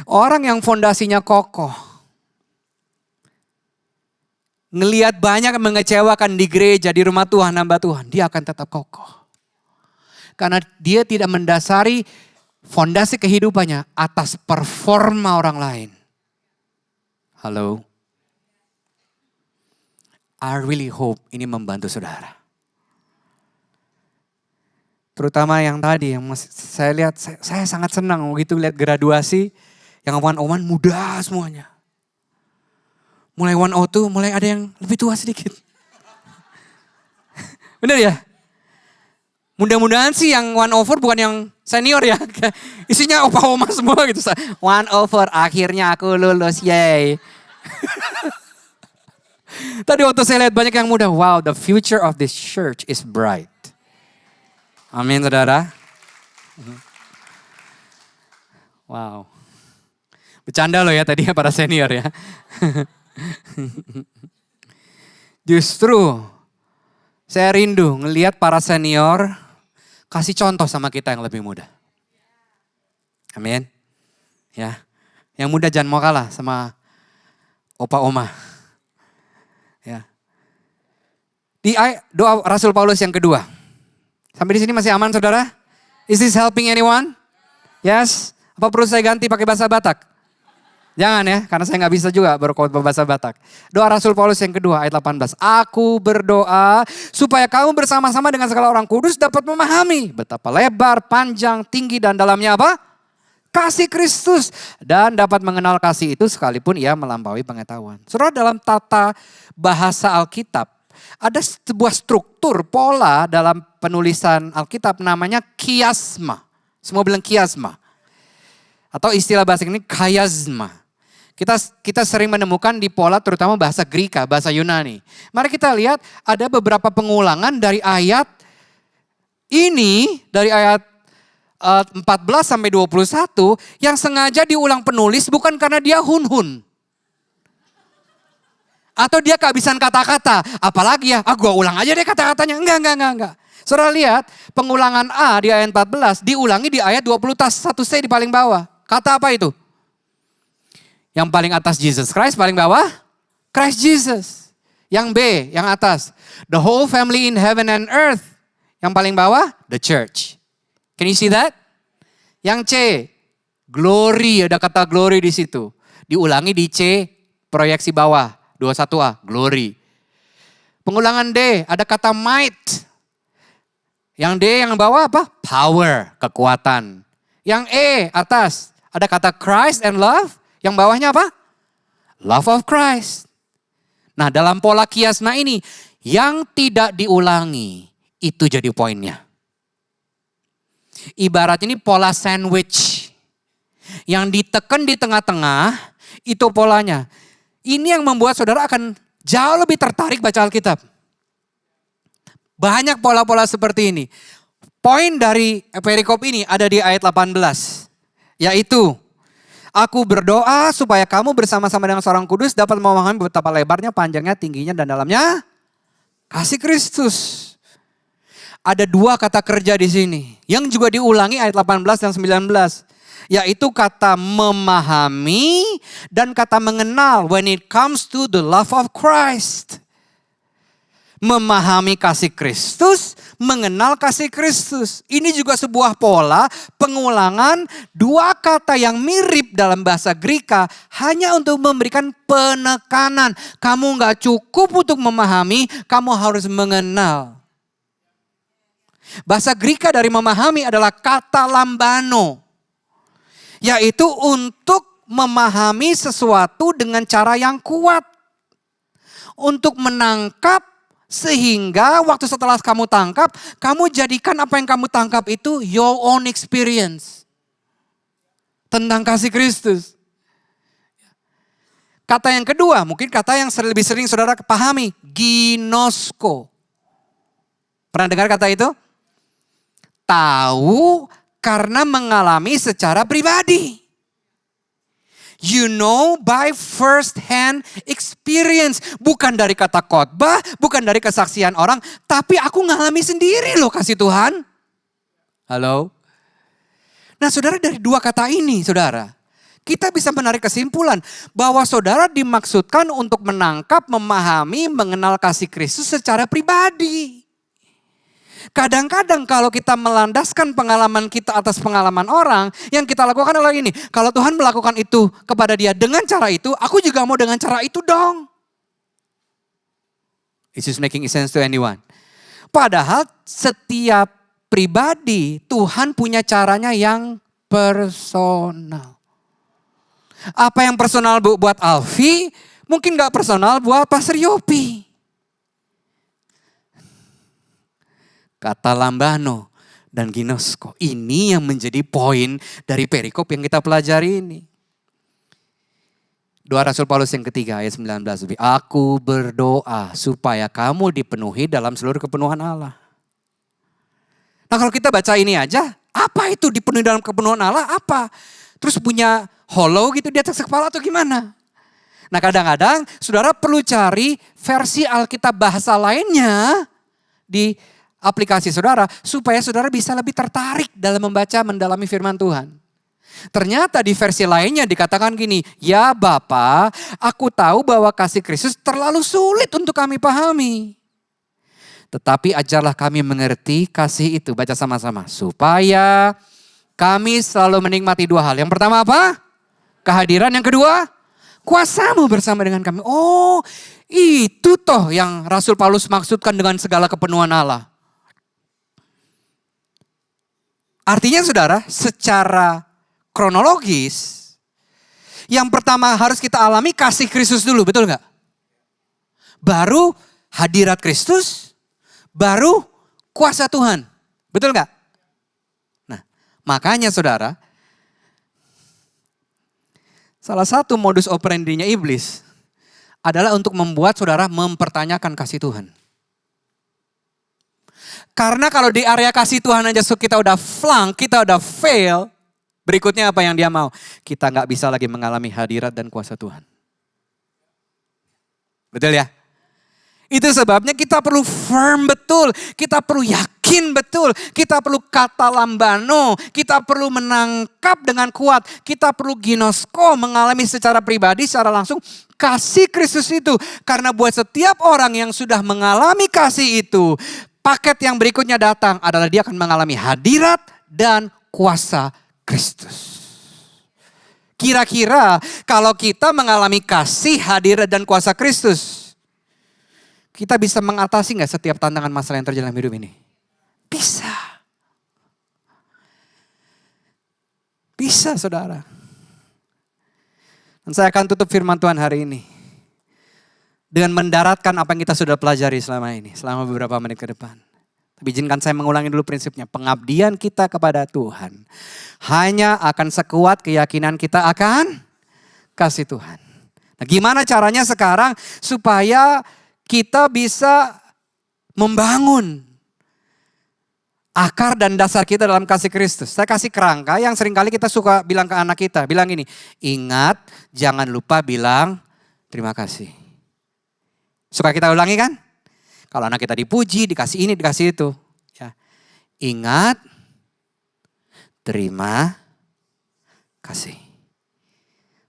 Orang yang fondasinya kokoh, ngelihat banyak mengecewakan di gereja, di rumah Tuhan, hamba Tuhan, dia akan tetap kokoh. Karena dia tidak mendasari fondasi kehidupannya atas performa orang lain. Halo? I really hope ini membantu saudara. Terutama yang tadi, yang saya lihat, saya sangat senang begitu lihat graduasi yang 101 muda semuanya. Mulai 102, mulai ada yang lebih tua sedikit. Benar ya? Mudah-mudahan sih yang 104 bukan yang senior ya. Isinya opa-oma semua gitu. 104, akhirnya aku lulus, yay. Tadi waktu saya lihat banyak yang muda, wow, the future of this church is bright. Amin saudara. Wow. Bercanda loh ya tadi ya para senior ya. Justru saya rindu ngelihat para senior kasih contoh sama kita yang lebih muda. Amin. Ya. Yang muda jangan mau kalah sama opa oma. Ya. Di doa Rasul Paulus yang kedua. Sampai di sini masih aman saudara? Is this helping anyone? Yes? Apa perlu saya ganti pakai bahasa Batak? Jangan ya, karena saya gak bisa juga berkhotbah bahasa Batak. Doa Rasul Paulus yang kedua ayat 18. Aku berdoa supaya kamu bersama-sama dengan segala orang kudus dapat memahami betapa lebar, panjang, tinggi dan dalamnya apa? Kasih Kristus. Dan dapat mengenal kasih itu sekalipun ia melampaui pengetahuan. Saudara, dalam tata bahasa Alkitab, ada sebuah struktur, pola dalam penulisan Alkitab namanya kiasma. Semua bilang kiasma. Atau istilah bahasa ini kayasma. Kita sering menemukan di pola terutama bahasa Greka, bahasa Yunani. Mari kita lihat ada beberapa pengulangan dari ayat ini, dari ayat 14 sampai 21 yang sengaja diulang penulis bukan karena dia hun-hun. Atau dia kehabisan kata-kata. Apalagi ya, gua ulang aja deh kata-katanya. Enggak. Saudara lihat, pengulangan A di ayat 14 diulangi di ayat 20 1C di paling bawah. Kata apa itu? Yang paling atas Jesus Christ, paling bawah Christ Jesus. Yang B, yang atas. The whole family in heaven and earth. Yang paling bawah, the church. Can you see that? Yang C, glory, ada kata glory di situ. Diulangi di C, proyeksi bawah, 21A, glory. Pengulangan D, ada kata might. Yang D yang bawah apa? Power, kekuatan. Yang E, atas, ada kata Christ and love. Yang bawahnya apa? Love of Christ. Nah, dalam pola kiasma ini, yang tidak diulangi, itu jadi poinnya. Ibarat ini pola sandwich. Yang ditekan di tengah-tengah, itu polanya. Ini yang membuat saudara akan jauh lebih tertarik baca Alkitab. Banyak pola-pola seperti ini. Poin dari perikop ini ada di ayat 18. Yaitu, aku berdoa supaya kamu bersama-sama dengan seorang kudus dapat memahami betapa lebarnya, panjangnya, tingginya, dan dalamnya kasih Kristus. Ada dua kata kerja di sini yang juga diulangi ayat 18 dan 19. Yaitu kata memahami dan kata mengenal when it comes to the love of Christ. Memahami kasih Kristus, mengenal kasih Kristus. Ini juga sebuah pola pengulangan dua kata yang mirip dalam bahasa Greka hanya untuk memberikan penekanan. Kamu gak cukup untuk memahami, kamu harus mengenal. Bahasa Greka dari memahami adalah kata lambano. Yaitu untuk memahami sesuatu dengan cara yang kuat. Untuk menangkap sehingga waktu setelah kamu tangkap, kamu jadikan apa yang kamu tangkap itu your own experience. Tentang kasih Kristus. Kata yang kedua, mungkin kata yang lebih sering saudara pahami. Ginosko. Pernah dengar kata itu? Tahu karena mengalami secara pribadi. You know by first hand experience. Bukan dari kata khotbah, bukan dari kesaksian orang. Tapi aku ngalami sendiri loh kasih Tuhan. Halo? Nah saudara, dari dua kata ini saudara, kita bisa menarik kesimpulan bahwa saudara dimaksudkan untuk menangkap, memahami, mengenal kasih Kristus secara pribadi. Kadang-kadang kalau kita melandaskan pengalaman kita atas pengalaman orang, yang kita lakukan adalah ini. Kalau Tuhan melakukan itu kepada dia dengan cara itu, aku juga mau dengan cara itu dong. Is this making sense to anyone? Padahal setiap pribadi Tuhan punya caranya yang personal. Apa yang personal buat Alfi, mungkin gak personal buat Pastor Yopi. Kata lambano dan ginosko. Ini yang menjadi poin dari perikop yang kita pelajari ini. 2 Rasul Paulus yang ketiga ayat 19. Aku berdoa supaya kamu dipenuhi dalam seluruh kepenuhan Allah. Nah kalau kita baca ini aja, apa itu dipenuhi dalam kepenuhan Allah? Apa? Terus punya hollow gitu di atas kepala atau gimana? Nah kadang-kadang saudara perlu cari versi Alkitab bahasa lainnya di aplikasi saudara supaya saudara bisa lebih tertarik dalam membaca mendalami firman Tuhan. Ternyata di versi lainnya dikatakan gini, ya Bapa, aku tahu bahwa kasih Kristus terlalu sulit untuk kami pahami. Tetapi ajarlah kami mengerti kasih itu, baca sama-sama. Supaya kami selalu menikmati dua hal. Yang pertama apa? Kehadiran. Yang kedua, kuasamu bersama dengan kami. Oh, itu toh yang Rasul Paulus maksudkan dengan segala kepenuhan Allah. Artinya saudara, secara kronologis, yang pertama harus kita alami kasih Kristus dulu, betul nggak? Baru hadirat Kristus, baru kuasa Tuhan, betul nggak? Nah, makanya saudara, Salah satu modus operandinya iblis adalah untuk membuat saudara mempertanyakan kasih Tuhan. Karena kalau di area kasih Tuhan aja kita udah flunk, kita udah fail. Berikutnya apa yang dia mau? Kita gak bisa lagi mengalami hadirat dan kuasa Tuhan. Betul ya? Itu sebabnya kita perlu firm betul, kita perlu yakin betul, kita perlu kata lambano, kita perlu menangkap dengan kuat, kita perlu ginosko, mengalami secara pribadi, secara langsung kasih Kristus itu. Karena buat setiap orang yang sudah mengalami kasih itu, paket yang berikutnya datang adalah dia akan mengalami hadirat dan kuasa Kristus. Kira-kira kalau kita mengalami kasih, hadirat dan kuasa Kristus, kita bisa mengatasi gak setiap tantangan masalah yang terjadi dalam hidup ini? Bisa. Bisa saudara. Dan saya akan tutup firman Tuhan hari ini. Dengan mendaratkan apa yang kita sudah pelajari selama ini. Selama beberapa menit ke depan. Tapi izinkan saya mengulangi dulu prinsipnya. Pengabdian kita kepada Tuhan hanya akan sekuat keyakinan kita akan kasih Tuhan. Nah, gimana caranya sekarang supaya kita bisa membangun akar dan dasar kita dalam kasih Kristus. Saya kasih kerangka yang seringkali kita suka bilang ke anak kita. Bilang gini, ingat jangan lupa bilang terima kasih. Suka kita ulangi kan? Kalau anak kita dipuji, dikasih ini, dikasih itu. Ya. Ingat, terima kasih.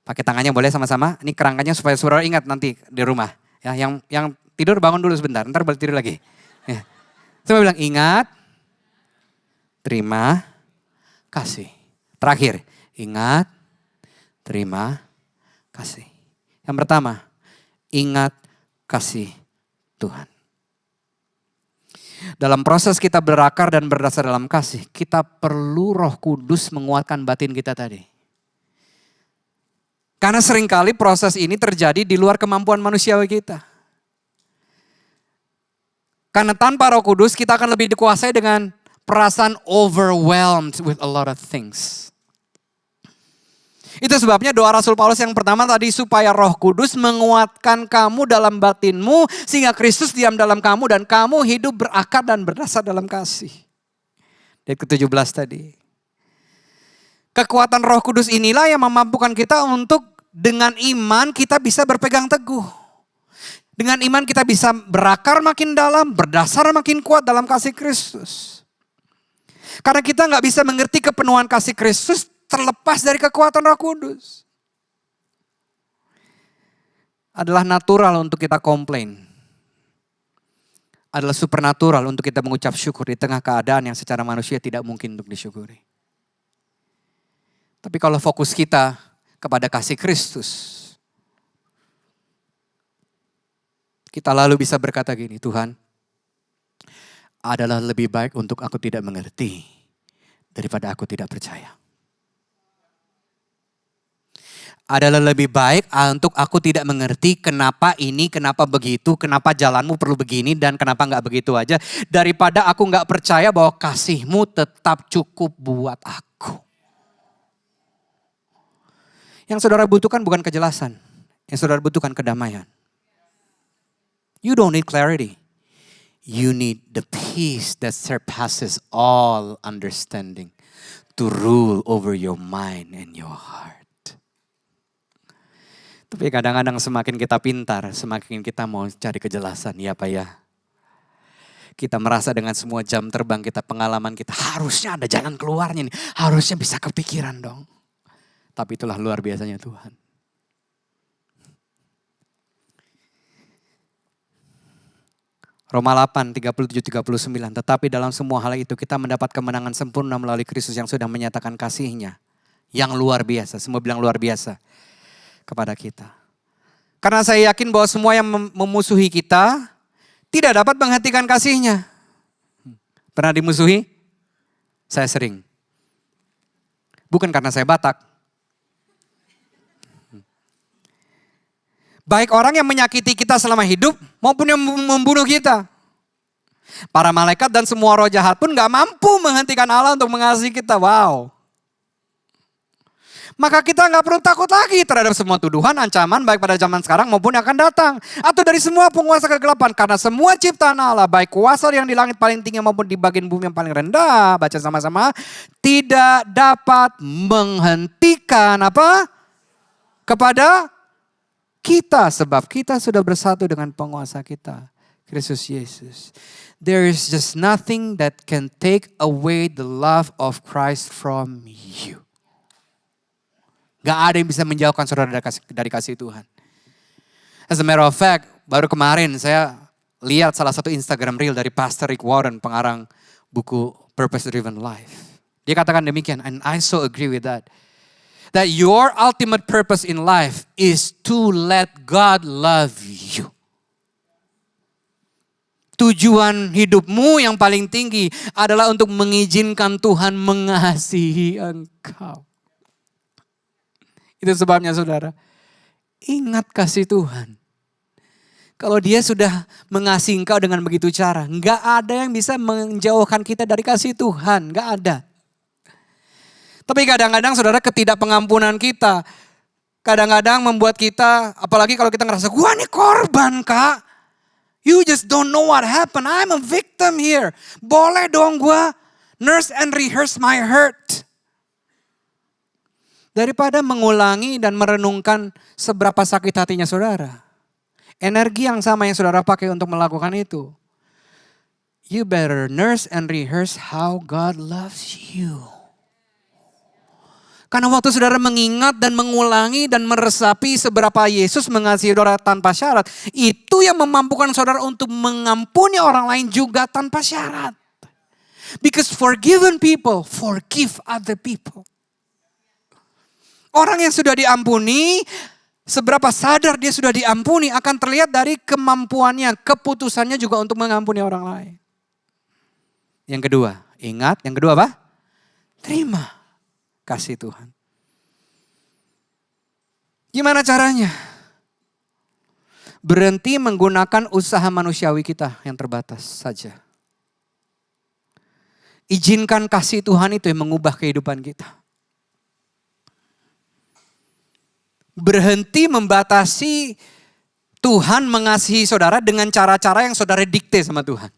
Pakai tangannya boleh sama-sama. Ini kerangkanya supaya saudara ingat nanti di rumah. Ya, yang tidur bangun dulu sebentar, ntar balik tidur lagi. Ya. Coba bilang ingat, terima kasih. Terakhir, ingat, terima kasih. Yang pertama, ingat kasih Tuhan. Dalam proses kita berakar dan berdasar dalam kasih, kita perlu Roh Kudus menguatkan batin kita tadi. Karena seringkali proses ini terjadi di luar kemampuan manusiawi kita. Karena tanpa Roh Kudus kita akan lebih dikuasai dengan perasaan overwhelmed with a lot of things. Itu sebabnya doa Rasul Paulus yang pertama tadi supaya Roh Kudus menguatkan kamu dalam batinmu sehingga Kristus diam dalam kamu dan kamu hidup berakar dan berdasar dalam kasih. Ayat ke-17 tadi. Kekuatan Roh Kudus inilah yang memampukan kita untuk dengan iman kita bisa berpegang teguh. Dengan iman kita bisa berakar makin dalam, berdasar makin kuat dalam kasih Kristus. Karena kita gak bisa mengerti kepenuhan kasih Kristus terlepas dari kekuatan Roh Kudus. Adalah natural untuk kita komplain. Adalah supernatural untuk kita mengucap syukur di tengah keadaan yang secara manusia tidak mungkin untuk disyukuri. Tapi kalau fokus kita kepada kasih Kristus, kita lalu bisa berkata gini, Tuhan, adalah lebih baik untuk aku tidak mengerti daripada aku tidak percaya. Adalah lebih baik untuk aku tidak mengerti kenapa ini, kenapa begitu, kenapa jalanmu perlu begini dan kenapa gak begitu aja. Daripada aku gak percaya bahwa kasihmu tetap cukup buat aku. Yang saudara butuhkan bukan kejelasan. Yang saudara butuhkan kedamaian. You don't need clarity. You need the peace that surpasses all understanding to rule over your mind and your heart. Tapi kadang-kadang semakin kita pintar, semakin kita mau cari kejelasan. Ya Pak ya. Kita merasa dengan semua jam terbang kita, pengalaman kita, harusnya ada jalan keluarnya nih. Harusnya bisa kepikiran dong. Tapi itulah luar biasanya Tuhan. Roma 8, 37-39. Tetapi dalam semua hal itu kita mendapat kemenangan sempurna melalui Kristus yang sudah menyatakan kasih-Nya. Yang luar biasa, semua bilang luar biasa. Kepada kita. Karena saya yakin bahwa semua yang memusuhi kita tidak dapat menghentikan kasih-Nya. Pernah dimusuhi? Saya sering. Bukan karena saya Batak. Baik orang yang menyakiti kita selama hidup maupun yang membunuh kita. Para malaikat dan semua roh jahat pun gak mampu menghentikan Allah untuk mengasihi kita. Wow. Maka kita nggak perlu takut lagi terhadap semua tuduhan, ancaman baik pada zaman sekarang maupun yang akan datang. Atau dari semua penguasa kegelapan. Karena semua ciptaan Allah, baik kuasa yang di langit paling tinggi maupun di bagian bumi yang paling rendah. Baca sama-sama. Tidak dapat menghentikan apa? Kepada kita. Sebab kita sudah bersatu dengan penguasa kita, Kristus Yesus. There is just nothing that can take away the love of Christ from you. Gak ada yang bisa menjauhkan saudara dari kasih Tuhan. As a matter of fact, baru kemarin saya lihat salah satu Instagram reel dari Pastor Rick Warren, pengarang buku Purpose Driven Life. Dia katakan demikian, and I so agree with that. That your ultimate purpose in life is to let God love you. Tujuan hidupmu yang paling tinggi adalah untuk mengizinkan Tuhan mengasihi engkau. Itu sebabnya saudara, ingat kasih Tuhan. Kalau dia sudah mengasihi engkau dengan begitu cara, enggak ada yang bisa menjauhkan kita dari kasih Tuhan, enggak ada. Tapi kadang-kadang saudara, ketidakpengampunan kita, kadang-kadang membuat kita, apalagi kalau kita ngerasa, gua nih korban kak. You just don't know what happened, I'm a victim here. Boleh dong gua nurse and rehearse my hurt. Daripada mengulangi dan merenungkan seberapa sakit hatinya saudara. Energi yang sama yang saudara pakai untuk melakukan itu. You better nurse and rehearse how God loves you. Karena waktu saudara mengingat dan mengulangi dan meresapi seberapa Yesus mengasihi saudara tanpa syarat. Itu yang memampukan saudara untuk mengampuni orang lain juga tanpa syarat. Because forgiven people forgive other people. Orang yang sudah diampuni, seberapa sadar dia sudah diampuni akan terlihat dari kemampuannya, keputusannya juga untuk mengampuni orang lain. Yang kedua, ingat, yang kedua apa? Terima kasih Tuhan. Gimana caranya? Berhenti menggunakan usaha manusiawi kita yang terbatas saja. Izinkan kasih Tuhan itu yang mengubah kehidupan kita. Berhenti membatasi Tuhan mengasihi saudara dengan cara-cara yang saudara dikte sama Tuhan.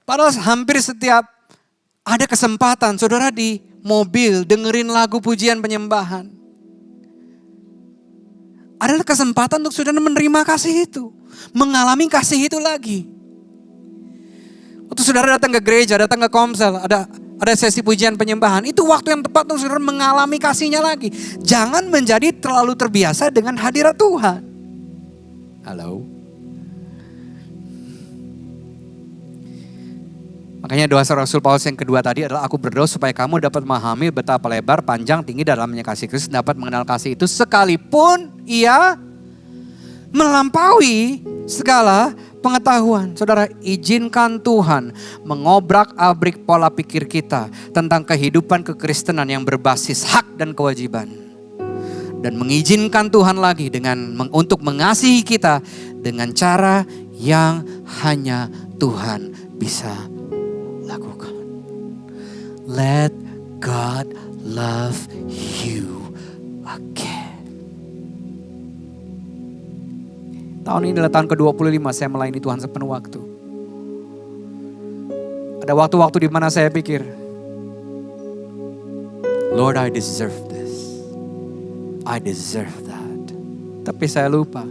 Padahal hampir setiap ada kesempatan saudara di mobil dengerin lagu pujian penyembahan. Ada kesempatan untuk saudara menerima kasih itu. Mengalami kasih itu lagi. Waktu saudara datang ke gereja, datang ke komsel, ada sesi pujian penyembahan. Itu waktu yang tepat untuk saudara mengalami kasihnya lagi. Jangan menjadi terlalu terbiasa dengan hadirat Tuhan. Halo. Makanya doa Rasul Paulus yang kedua tadi adalah aku berdoa supaya kamu dapat memahami betapa lebar, panjang, tinggi dalamnya kasih Kristus. Dapat mengenal kasih itu sekalipun ia melampaui segala pengetahuan. Saudara, izinkan Tuhan mengobrak-abrik pola pikir kita tentang kehidupan kekristenan yang berbasis hak dan kewajiban. Dan mengizinkan Tuhan lagi untuk mengasihi kita dengan cara yang hanya Tuhan bisa lakukan. Let God love you again. Tahun ini adalah tahun ke-25 saya melayani Tuhan sepenuh waktu. Ada waktu-waktu di mana saya pikir, Lord, I deserve this. I deserve that. Tapi saya lupa,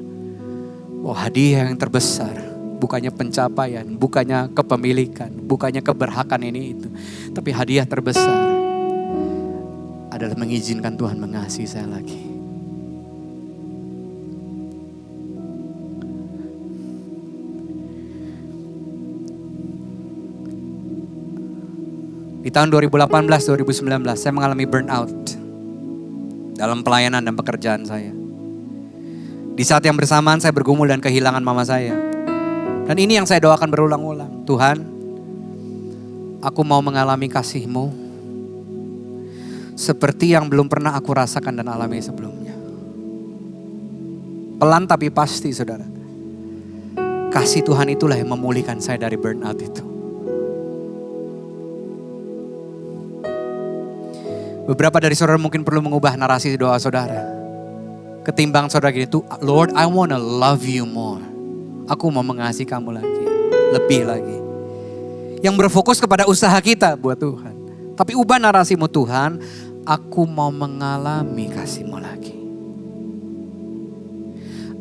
hadiah yang terbesar bukannya pencapaian, bukannya kepemilikan, bukannya keberhakan ini itu. Tapi hadiah terbesar adalah mengizinkan Tuhan mengasihi saya lagi. Di tahun 2018-2019 saya mengalami burnout dalam pelayanan dan pekerjaan saya. Di saat yang bersamaan saya bergumul dan kehilangan mama saya. Dan ini yang saya doakan berulang-ulang. Tuhan, aku mau mengalami kasih-Mu seperti yang belum pernah aku rasakan dan alami sebelumnya. Pelan tapi pasti saudara. Kasih Tuhan itulah yang memulihkan saya dari burnout itu. Beberapa dari saudara mungkin perlu mengubah narasi doa saudara. Ketimbang saudara gini tuh, Lord, I wanna love you more. Aku mau mengasihi kamu lagi, lebih lagi. Yang berfokus kepada usaha kita buat Tuhan. Tapi ubah narasimu, Tuhan, aku mau mengalami kasih-Mu lagi.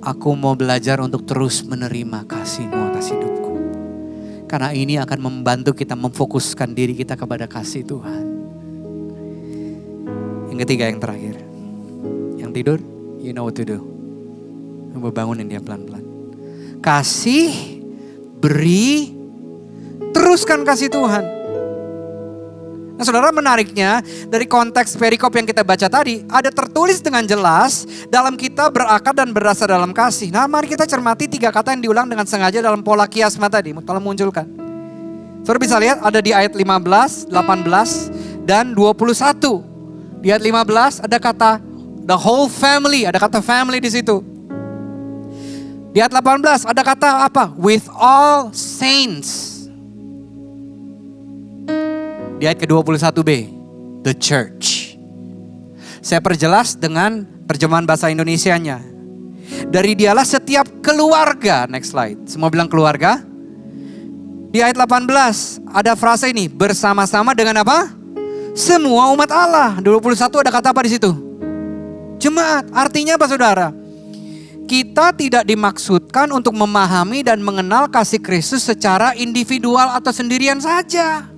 Aku mau belajar untuk terus menerima kasih-Mu atas hidupku. Karena ini akan membantu kita memfokuskan diri kita kepada kasih Tuhan. Yang ketiga, yang terakhir. Yang tidur, you know what to do. Coba bangunin dia pelan-pelan. Kasih, beri, teruskan kasih Tuhan. Nah saudara, menariknya dari konteks perikop yang kita baca tadi, ada tertulis dengan jelas dalam kita berakar dan berdasar dalam kasih. Nah mari kita cermati 3 kata yang diulang dengan sengaja dalam pola kiasma tadi. Tolong munculkan. Saudara bisa lihat ada di ayat 15, 18, dan 21. Di ayat 15 ada kata the whole family, ada kata family di situ. Di ayat 18 ada kata apa? With all saints. Di ayat ke-21b, the church. Saya perjelas dengan terjemahan bahasa Indonesianya. Dari dialah setiap keluarga, next slide. Semua bilang keluarga. Di ayat 18 ada frasa ini, bersama-sama dengan apa? Semua umat Allah. 21 ada kata apa di situ? Jemaat. Artinya apa saudara? Kita tidak dimaksudkan untuk memahami dan mengenal kasih Kristus secara individual atau sendirian saja.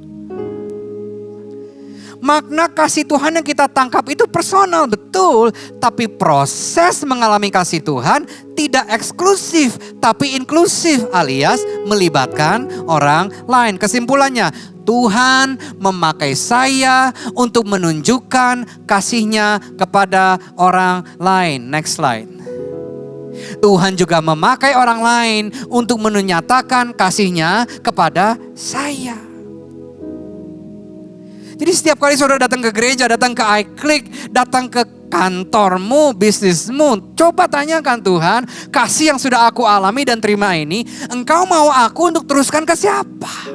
Makna kasih Tuhan yang kita tangkap itu personal, betul. Tapi proses mengalami kasih Tuhan tidak eksklusif, tapi inklusif alias melibatkan orang lain. Kesimpulannya, Tuhan memakai saya untuk menunjukkan kasih-Nya kepada orang lain. Next slide. Tuhan juga memakai orang lain untuk menyatakan kasih-Nya kepada saya. Jadi setiap kali saudara datang ke gereja, datang ke iClick, datang ke kantormu, bisnismu, coba tanyakan Tuhan, kasih yang sudah aku alami dan terima ini, Engkau mau aku untuk teruskan ke siapa?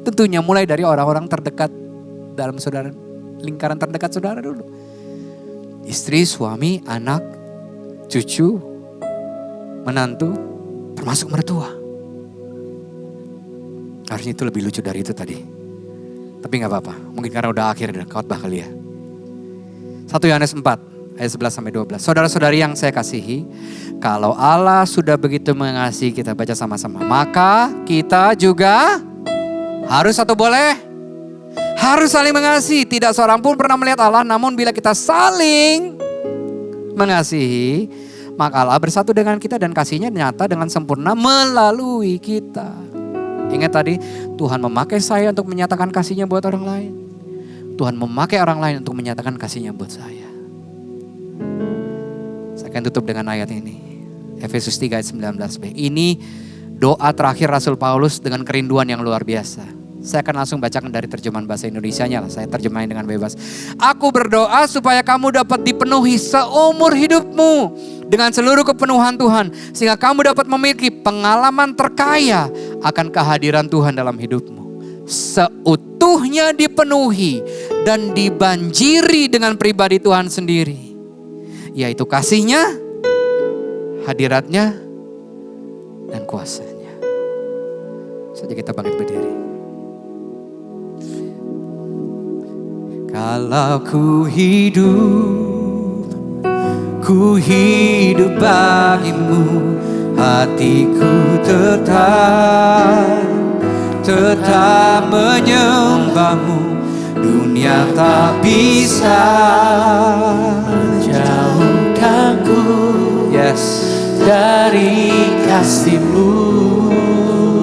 Tentunya mulai dari orang-orang terdekat dalam saudara, lingkaran terdekat saudara dulu. Istri, suami, anak, cucu, menantu, termasuk mertua. Harusnya itu lebih lucu dari itu tadi. Tapi gak apa-apa, mungkin karena udah akhir khotbah kali ya. 1 Yohanes 4 ayat 11-12. Saudara-saudari yang saya kasihi, kalau Allah sudah begitu mengasihi, kita baca sama-sama. Maka kita juga harus atau boleh? Harus saling mengasihi. Tidak seorang pun pernah melihat Allah, namun bila kita saling mengasihi, maka Allah bersatu dengan kita dan kasih-Nya nyata dengan sempurna melalui kita. Ingat tadi, Tuhan memakai saya untuk menyatakan kasih-Nya buat orang lain. Tuhan memakai orang lain untuk menyatakan kasih-Nya buat saya. Saya akan tutup dengan ayat ini. Efesus 3 ayat 19b. Ini doa terakhir Rasul Paulus dengan kerinduan yang luar biasa. Saya akan langsung bacakan dari terjemahan bahasa Indonesianya lah. Saya terjemahin dengan bebas. Aku berdoa supaya kamu dapat dipenuhi seumur hidupmu dengan seluruh kepenuhan Tuhan. Sehingga kamu dapat memiliki pengalaman terkaya akan kehadiran Tuhan dalam hidupmu. Seutuhnya dipenuhi dan dibanjiri dengan pribadi Tuhan sendiri. Yaitu kasih-Nya, hadirat-Nya, dan kuasa-Nya. Saja kita bangkit berdiri. Kalau ku hidup bagimu, hatiku tetap menyembahmu. Dunia tak bisa menjauhkanku, yes, dari kasih-Mu.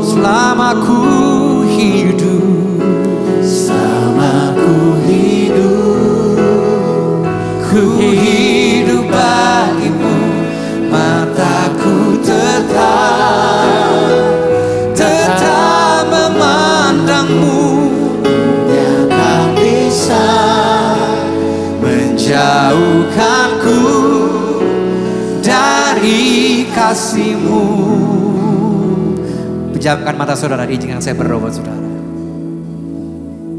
Selama ku hidup, ku hidup bagimu. Mataku tetap memandangmu. Dunia tak bisa menjauhkanku dari kasih-Mu. Pejamkan mata saudara, izinkan saya berdoa buat saudara.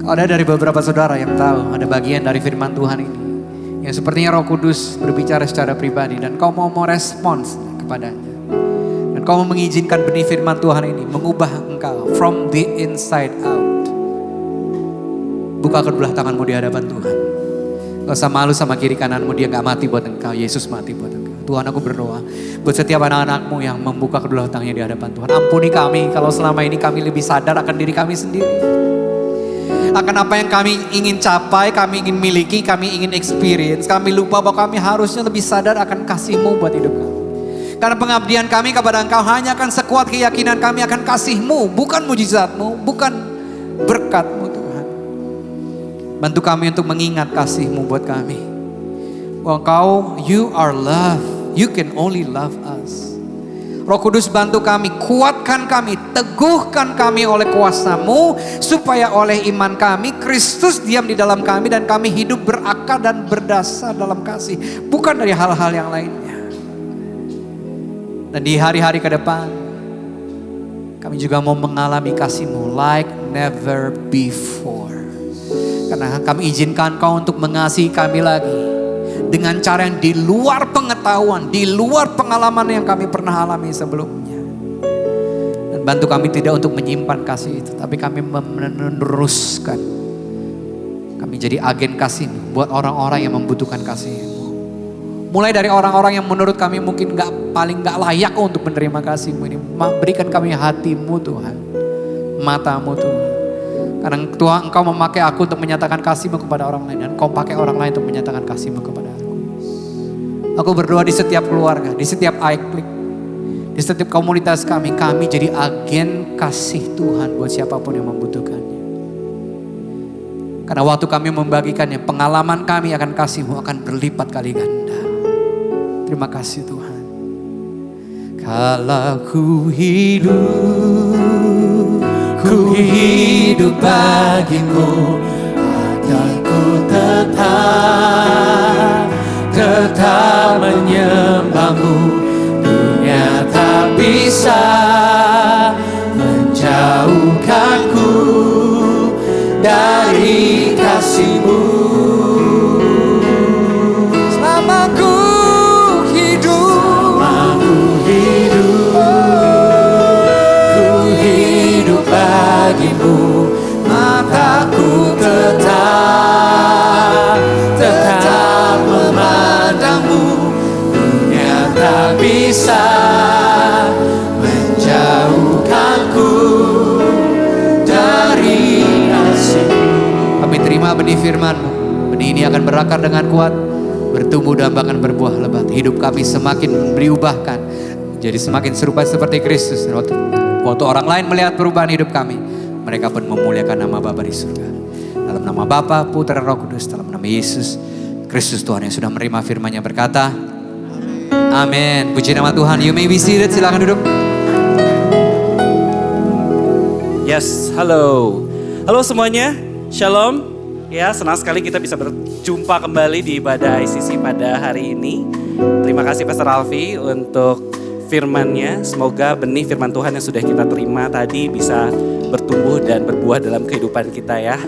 Kalau ada dari beberapa saudara yang tahu ada bagian dari firman Tuhan ini yang sepertinya Roh Kudus berbicara secara pribadi dan kau mau respons kepadanya. Dan kau mau mengizinkan benih firman Tuhan ini mengubah engkau from the inside out. Buka kedua tanganmu di hadapan Tuhan. Gak usah malu sama kiri kananmu, dia gak mati buat engkau, Yesus mati buat engkau. Tuhan, aku berdoa buat setiap anak-anakmu yang membuka kedua tangannya di hadapan Tuhan. Ampuni kami kalau selama ini kami lebih sadar akan diri kami sendiri. Akan apa yang kami ingin capai, kami ingin miliki, kami ingin experience. Kami lupa bahwa kami harusnya lebih sadar akan kasih-Mu buat hidup kami. Karena pengabdian kami kepada Engkau hanya akan sekuat keyakinan kami akan kasih-Mu, bukan mujizat-Mu, bukan berkat-Mu Tuhan. Bantu kami untuk mengingat kasih-Mu buat kami. Bahwa Engkau, You are love, You can only love us. Roh Kudus bantu kami, kuatkan kami, teguhkan kami oleh kuasa-Mu, supaya oleh iman kami, Kristus diam di dalam kami dan kami hidup berakar dan berdasar dalam kasih. Bukan dari hal-hal yang lainnya. Dan di hari-hari ke depan, kami juga mau mengalami kasih-Mu like never before. Karena kami izinkan Kau untuk mengasihi kami lagi. Dengan cara yang di luar pengetahuan, di luar pengalaman yang kami pernah alami sebelumnya. Dan bantu kami tidak untuk menyimpan kasih itu, tapi kami meneruskan. Kami jadi agen kasih-Mu buat orang-orang yang membutuhkan kasih-Mu. Mulai dari orang-orang yang menurut kami mungkin paling gak layak untuk menerima kasih-Mu ini. Berikan kami hati-Mu Tuhan, mata-Mu Tuhan. Karena Tuhan, Engkau memakai aku untuk menyatakan kasih-Mu kepada orang lain. Dan Engkau pakai orang lain untuk menyatakan kasih-Mu kepada aku. Aku berdoa di setiap keluarga, di setiap iClick, di setiap komunitas kami jadi agen kasih Tuhan buat siapapun yang membutuhkannya. Karena waktu kami membagikannya, pengalaman kami akan kasih-Mu akan berlipat kali ganda. Terima kasih Tuhan. Kalau ku hidup bagimu, hatiku tetap menyembah-Mu. Dunia tak bisa menjauhkanku dari kasih-Mu. Selama ku hidup bagimu, mataku tetap memandang-Mu. Dunia tak bisa menjauhkanku dari kasih-Mu. Kami terima benih firman-Mu. Benih ini akan berakar dengan kuat, bertumbuh dan bahkan berbuah lebat. Hidup kami semakin diubahkan, jadi semakin serupa seperti Kristus. Waktu orang lain melihat perubahan hidup kami, mereka pun memuliakan nama Bapa di surga. Dalam nama Bapa, Putra, dan Roh Kudus, dalam nama Yesus Kristus Tuhan yang sudah menerima firman-Nya berkata, amin. Puji nama Tuhan. You may be seated, silakan duduk. Yes, halo. Halo semuanya, Shalom. Ya, senang sekali kita bisa berjumpa kembali di ibadah ICC pada hari ini. Terima kasih Pastor Alfi untuk firman-Nya. Semoga benih firman Tuhan yang sudah kita terima tadi bisa bertumbuh dan berbuah dalam kehidupan kita ya.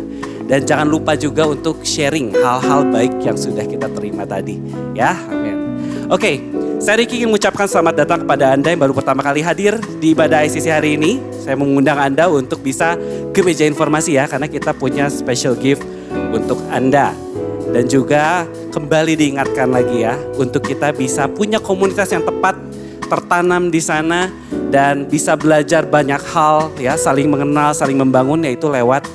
Dan jangan lupa juga untuk sharing hal-hal baik yang sudah kita terima tadi. Ya, amin. Oke, saya Ricky ingin mengucapkan selamat datang kepada Anda yang baru pertama kali hadir di ibadah ICC hari ini. Saya mengundang Anda untuk bisa ke meja informasi ya, karena kita punya special gift untuk Anda. Dan juga kembali diingatkan lagi ya, untuk kita bisa punya komunitas yang tepat, tertanam di sana dan bisa belajar banyak hal ya, saling mengenal, saling membangun, yaitu lewat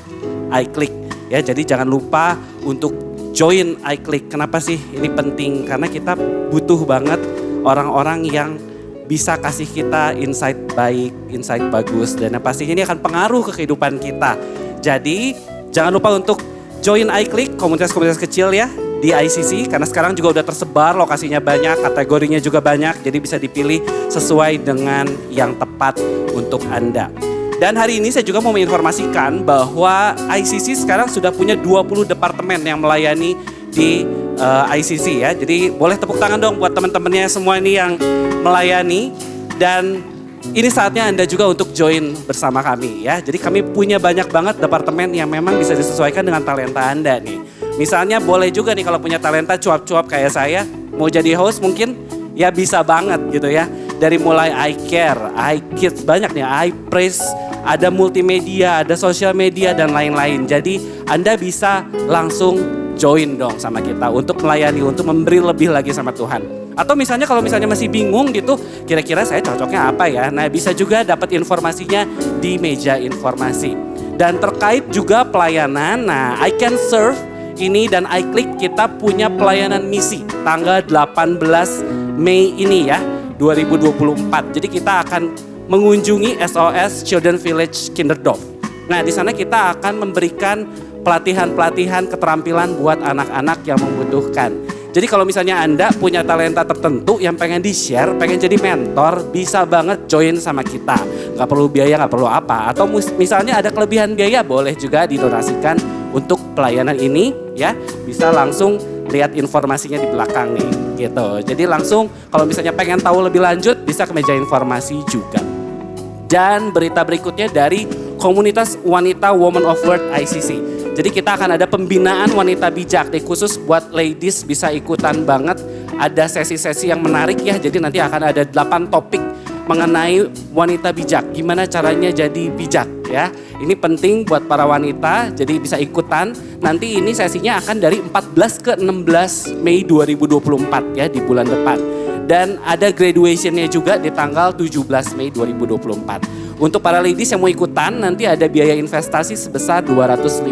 iClick ya. Jadi jangan lupa untuk join iClick. Kenapa sih ini penting? Karena kita butuh banget orang-orang yang bisa kasih kita insight baik, insight bagus, dan pastinya ini akan pengaruh ke kehidupan kita. Jadi jangan lupa untuk join iClick, komunitas-komunitas kecil ya di ICC, karena sekarang juga udah tersebar, lokasinya banyak, kategorinya juga banyak, jadi bisa dipilih sesuai dengan yang tepat untuk Anda. Dan hari ini saya juga mau menginformasikan bahwa ICC sekarang sudah punya 20 departemen yang melayani di ICC ya. Jadi boleh tepuk tangan dong buat teman-temannya semua ini yang melayani. Dan ini saatnya Anda juga untuk join bersama kami ya. Jadi kami punya banyak banget departemen yang memang bisa disesuaikan dengan talenta Anda nih. Misalnya boleh juga nih kalau punya talenta cuap-cuap kayak saya, mau jadi host mungkin ya bisa banget gitu ya. Dari mulai I Care, I Kids, banyak nih, I Praise, ada multimedia, ada sosial media dan lain-lain. Jadi Anda bisa langsung join dong sama kita untuk melayani, untuk memberi lebih lagi sama Tuhan. Atau misalnya kalau misalnya masih bingung gitu, kira-kira saya cocoknya apa ya? Nah bisa juga dapat informasinya di meja informasi. Dan terkait juga pelayanan, nah I Can Serve ini dan iClick kita punya pelayanan misi tanggal 18 Mei ini ya, 2024. Jadi kita akan mengunjungi SOS Children Village Kinderdorf. Nah di sana kita akan memberikan pelatihan-pelatihan keterampilan buat anak-anak yang membutuhkan. Jadi kalau misalnya Anda punya talenta tertentu yang pengen di-share, pengen jadi mentor, bisa banget join sama kita. Gak perlu biaya, gak perlu apa. Atau misalnya ada kelebihan biaya, boleh juga didonasikan untuk pelayanan ini ya. Bisa langsung lihat informasinya di belakang nih gitu. Jadi langsung kalau misalnya pengen tahu lebih lanjut, bisa ke meja informasi juga. Dan berita berikutnya dari komunitas wanita Women of Word ICC. Jadi kita akan ada pembinaan wanita bijak nih, khusus buat ladies bisa ikutan banget. Ada sesi-sesi yang menarik ya, jadi nanti akan ada 8 topik mengenai wanita bijak. Gimana caranya jadi bijak ya. Ini penting buat para wanita, jadi bisa ikutan. Nanti ini sesinya akan dari 14 ke 16 Mei 2024 ya, di bulan depan. Dan ada graduationnya juga di tanggal 17 Mei 2024. Untuk para ladies yang mau ikutan nanti ada biaya investasi sebesar 250.000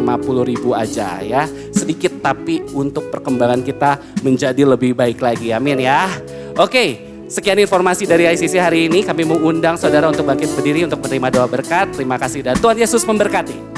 aja ya. Sedikit tapi untuk perkembangan kita menjadi lebih baik lagi. Amin ya. Oke, sekian informasi dari ICC hari ini. Kami mengundang saudara untuk bangkit berdiri untuk menerima doa berkat. Terima kasih dan Tuhan Yesus memberkati.